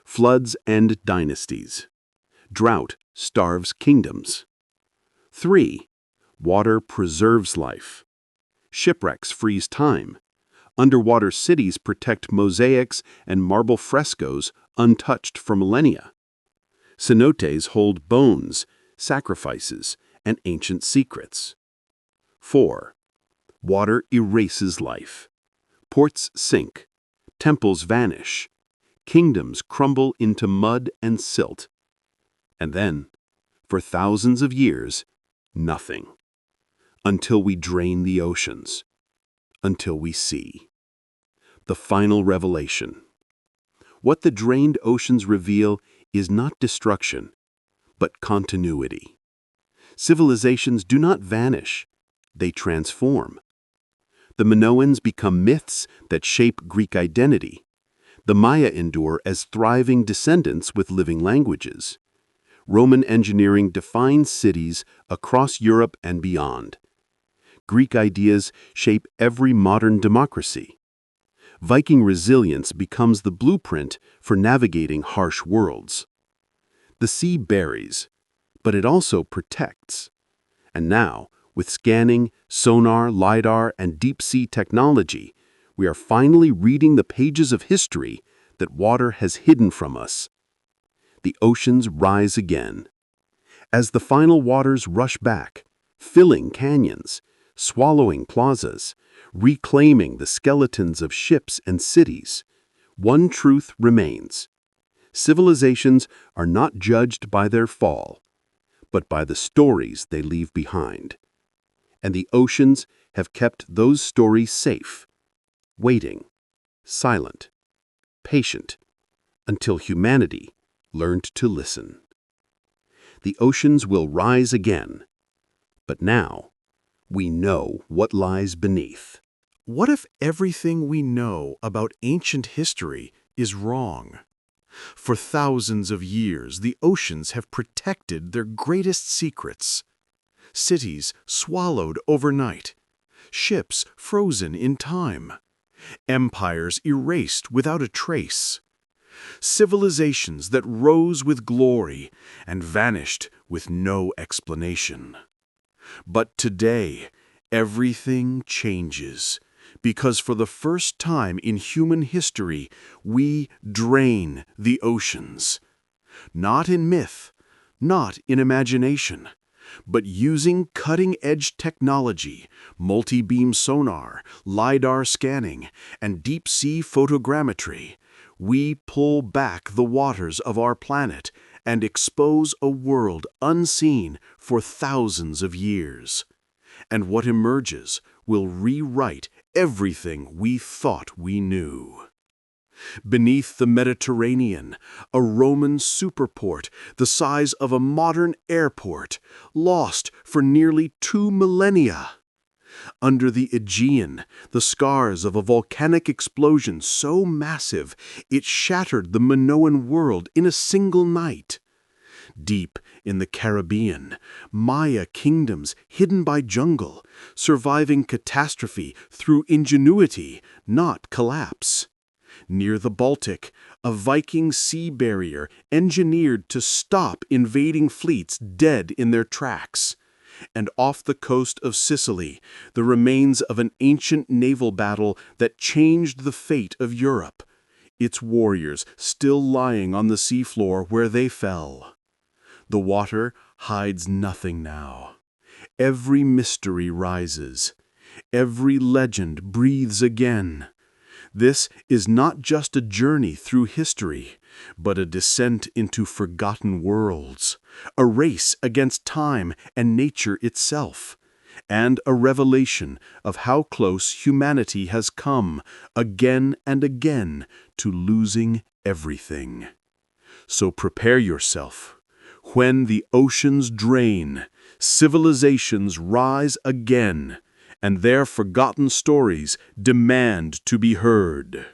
B: Floods end dynasties. Drought starves kingdoms. 3. Water preserves life. Shipwrecks freeze time. Underwater cities protect mosaics and marble frescoes untouched for millennia. Cenotes hold bones, sacrifices, and ancient secrets. 4. Water erases life. Ports sink, temples vanish, kingdoms crumble into mud and silt. And then, for thousands of years, nothing. Until we drain the oceans. Until we see. The final revelation. What the drained oceans reveal is not destruction, but continuity. Civilizations do not vanish, they transform. The Minoans become myths that shape Greek identity. The Maya endure as thriving descendants with living languages. Roman engineering defines cities across Europe and beyond. Greek ideas shape every modern democracy. Viking resilience becomes the blueprint for navigating harsh worlds. The sea buries, but it also protects. And now, with scanning, sonar, LIDAR, and deep-sea technology, we are finally reading the pages of history that water has hidden from us. The oceans rise again. As the final waters rush back, filling canyons, swallowing plazas, reclaiming the skeletons of ships and cities, one truth remains. Civilizations are not judged by their fall, but by the stories they leave behind. And the oceans have kept those stories safe, waiting, silent, patient, until humanity learned to listen. The oceans will rise again, but now we know what lies beneath.
A: What if everything we know about ancient history is wrong? For thousands of years, the oceans have protected their greatest secrets. Cities swallowed overnight, ships frozen in time, empires erased without a trace, civilizations that rose with glory and vanished with no explanation. But today, everything changes, because for the first time in human history, we drain the oceans. Not in myth, not in imagination, but using cutting-edge technology, multi-beam sonar, LIDAR scanning, and deep-sea photogrammetry, we pull back the waters of our planet and expose a world unseen for thousands of years. And what emerges will rewrite everything we thought we knew. Beneath the Mediterranean, a Roman superport the size of a modern airport, lost for nearly 2 millennia. Under the Aegean, the scars of a volcanic explosion so massive it shattered the Minoan world in a single night. Deep in the Caribbean, Maya kingdoms hidden by jungle, surviving catastrophe through ingenuity, not collapse. Near the Baltic, a Viking sea barrier engineered to stop invading fleets dead in their tracks. And off the coast of Sicily, the remains of an ancient naval battle that changed the fate of Europe, its warriors still lying on the seafloor where they fell. The water hides nothing now. Every mystery rises. Every legend breathes again. This is not just a journey through history, but a descent into forgotten worlds, a race against time and nature itself, and a revelation of how close humanity has come again and again to losing everything. So prepare yourself. When the oceans drain, civilizations rise again, and their forgotten stories demand to be heard.